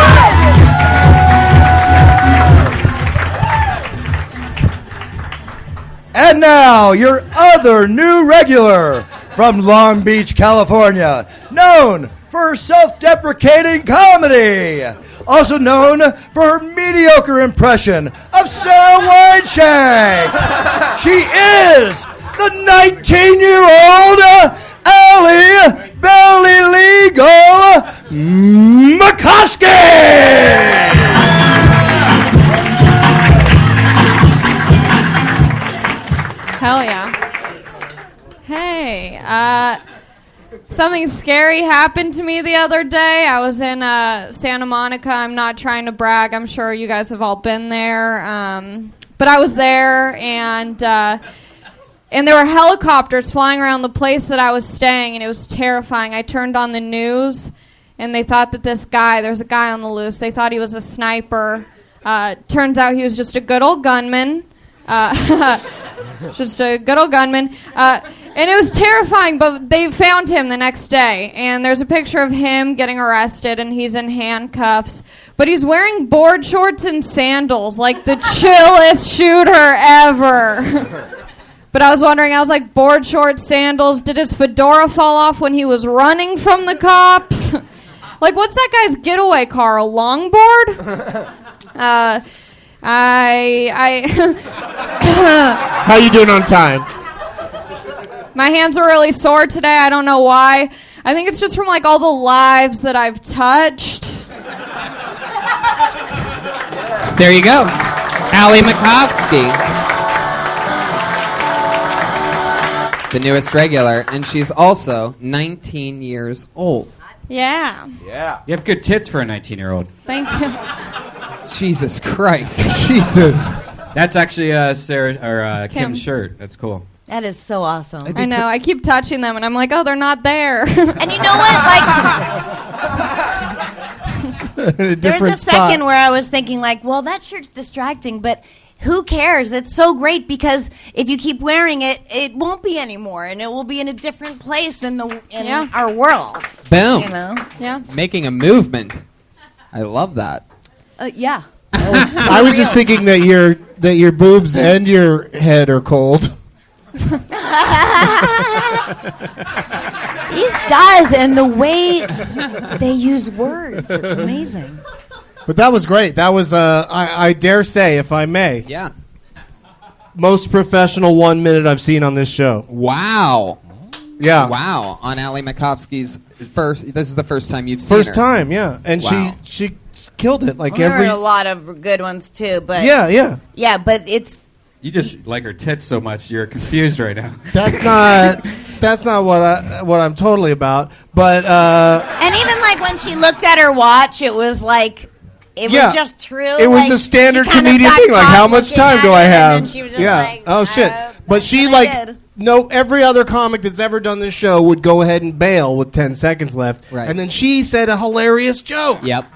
And now, your other new regular from Long Beach, California, known for her self-deprecating comedy, also known for her mediocre impression of Sarah Wineshank. She is the 19-year-old Allie Barely Legal McCoskey. Hell yeah. Hey, something scary happened to me the other day. I was in Santa Monica. I'm not trying to brag. I'm sure you guys have all been there. But I was there, and there were helicopters flying around the place that I was staying, and it was terrifying. I turned on the news, and they thought that there's a guy on the loose. They thought he was a sniper. Turns out he was just a good old gunman. Just a good old gunman. And it was terrifying, but they found him the next day. And there's a picture of him getting arrested, and he's in handcuffs. But he's wearing board shorts and sandals, like the chillest shooter ever. But I was wondering, I was like, board shorts, sandals. Did his fedora fall off when he was running from the cops? Like, what's that guy's getaway car? A longboard? How you doing on time? My hands are really sore today. I don't know why. I think it's just from like all the lives that I've touched. There you go. Allie Makovsky. The newest regular, and she's also 19 years old. Yeah. Yeah. You have good tits for a 19-year-old. Thank you. Jesus Christ. Jesus. That's actually Sarah or Kim's Kim's. shirt. That's cool. That is so awesome. I know. I keep touching them, and I'm like, oh, they're not there. And you know what? Like, there's a second where I was thinking, like, well, that shirt's distracting, but who cares? It's so great because if you keep wearing it, it won't be anymore, and it will be in a different place in our world. Boom. You know? Yeah. Making a movement. I love that. Yeah. I was just thinking that your boobs and your head are cold. These guys and the way they use words, it's amazing. But that was great. That was, I dare say, if I may, Yeah. most professional 1 minute I've seen on this show. Wow. Yeah. Wow. On Allie Makovsky's first. This is the first time you've seen her. First time, yeah. And Wow. she killed it. Like There every. were a lot of good ones too, but Yeah. yeah, but it's You just like her tits so much, you're confused right now. That's not what I'm totally about. But and even like when she looked at her watch, it was like it was just true. It was like, a standard she kinda comedian got thing. Like, caught how much looking time at do I it, and have? then she was just Yeah. like, Oh shit. But she what I like did. no. Every other comic that's ever done this show would go ahead and bail with 10 seconds left. Right. And then she said a hilarious joke. Yep.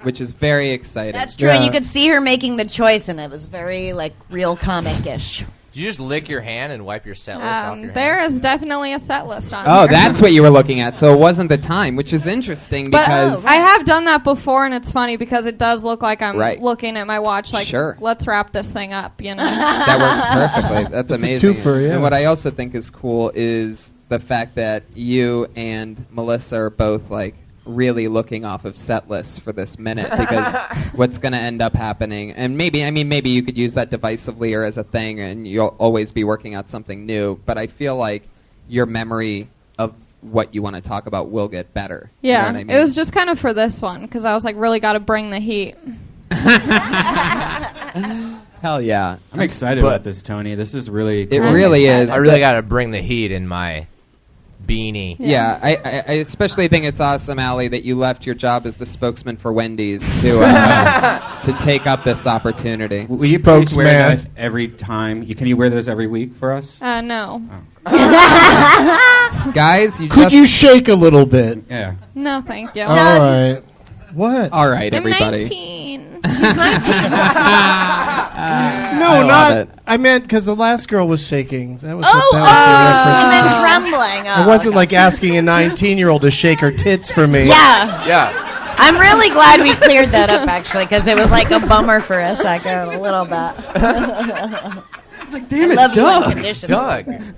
Which is very exciting. That's true, and you could see her making the choice, and it was very like real comic-ish. Did you just lick your hand and wipe your set list off your hand? There is definitely a set list on Oh, here. that's what you were looking at. So it wasn't the time, which is interesting But because I have done that before, and it's funny because it does look like I'm Right. looking at my watch like, Sure. let's wrap this thing up, you know? that works perfectly. That's It's a amazing. twofer, yeah. And what I also think is cool is the fact that you and Melissa are both like really looking off of set lists for this minute because what's going to end up happening, and maybe you could use that divisively or as a thing and you'll always be working out something new, but I feel like your memory of what you want to talk about will get better. Yeah, You know what I mean? it was just kind of for this one because I was like, really got to bring the heat. Hell yeah. I'm excited about this, Tony. This is really It cool. really is. I really got to bring the heat in my beanie. Yeah, I especially think it's awesome, Allie, that you left your job as the spokesman for Wendy's to to take up this opportunity. Will you please wear that every time? Can you wear those every week for us? No. Guys, you Could you shake a little bit? Yeah. No, thank you. All right. What? All right, I'm everybody. 19. She's 19. No, love not. it. I meant because the last girl was shaking. That was Oh, what that and was your reference. trembling. It wasn't like asking a 19-year-old to shake her tits for me. Yeah. Yeah. I'm really glad we cleared that up, actually, because it was like a bummer for a second, a little bit. It's like, damn it, love you Doug. unconditionally. Doug.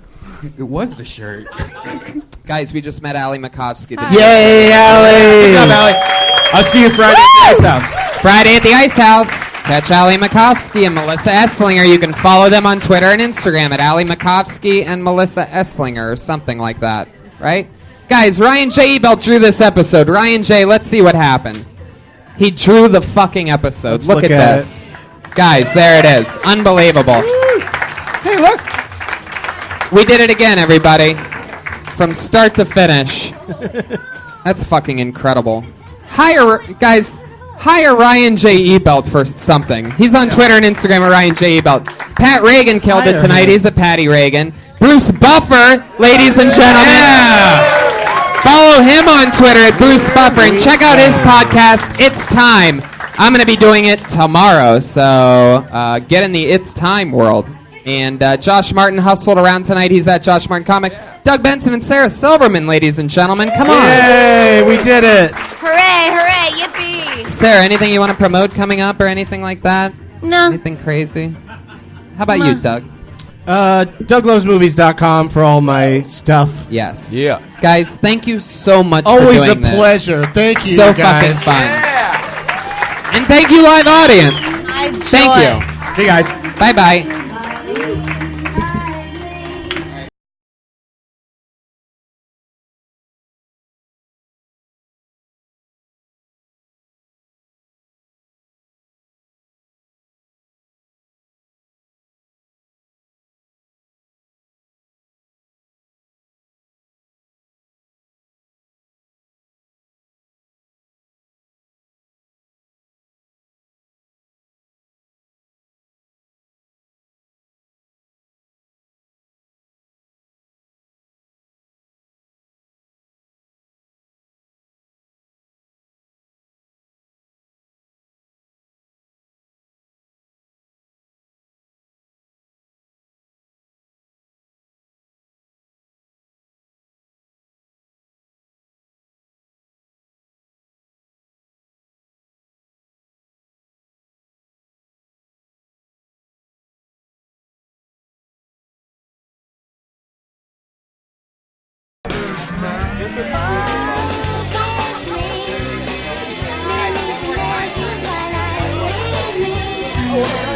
It was the shirt. Guys, we just met Allie Makovsky. Yay, Allie! Good job, Allie. I'll see you Friday at the Ice House. Friday at the Ice House. Catch Allie Makovsky and Melissa Esslinger. You can follow them on Twitter and Instagram at Allie Makovsky and Melissa Esslinger or something like that, right? Guys, Ryan J. Ebelt drew this episode. Ryan J., let's see what happened. He drew the fucking episode. Let's Look look at at this. Guys, there it is. Unbelievable. Hey, look. We did it again, everybody. From start to finish. That's fucking incredible. Hire Ryan J. Ebelt for something. He's on Twitter and Instagram at Ryan J. Ebelt. Pat Reagan killed it tonight. He's a Patty Reagan. Bruce Buffer, ladies and gentlemen. Follow him on Twitter at Bruce Buffer and check out his podcast, It's Time. I'm going to be doing it tomorrow, so get in the It's Time world. And Josh Martin hustled around tonight. He's at Josh Martin Comic. Doug Benson and Sarah Silverman, ladies and gentlemen. Come on. Yay, we did it. Hooray, hooray, yippee. Sarah, anything you want to promote coming up or anything like that? No. Anything crazy? How about you, Doug? DougLovesMovies.com for all my stuff. Yes. Yeah. Guys, thank you so much Always for doing a this. pleasure. Thank you, So guys. fucking fun. And thank you, live audience. Thank you. See you guys. Bye-bye. Oh,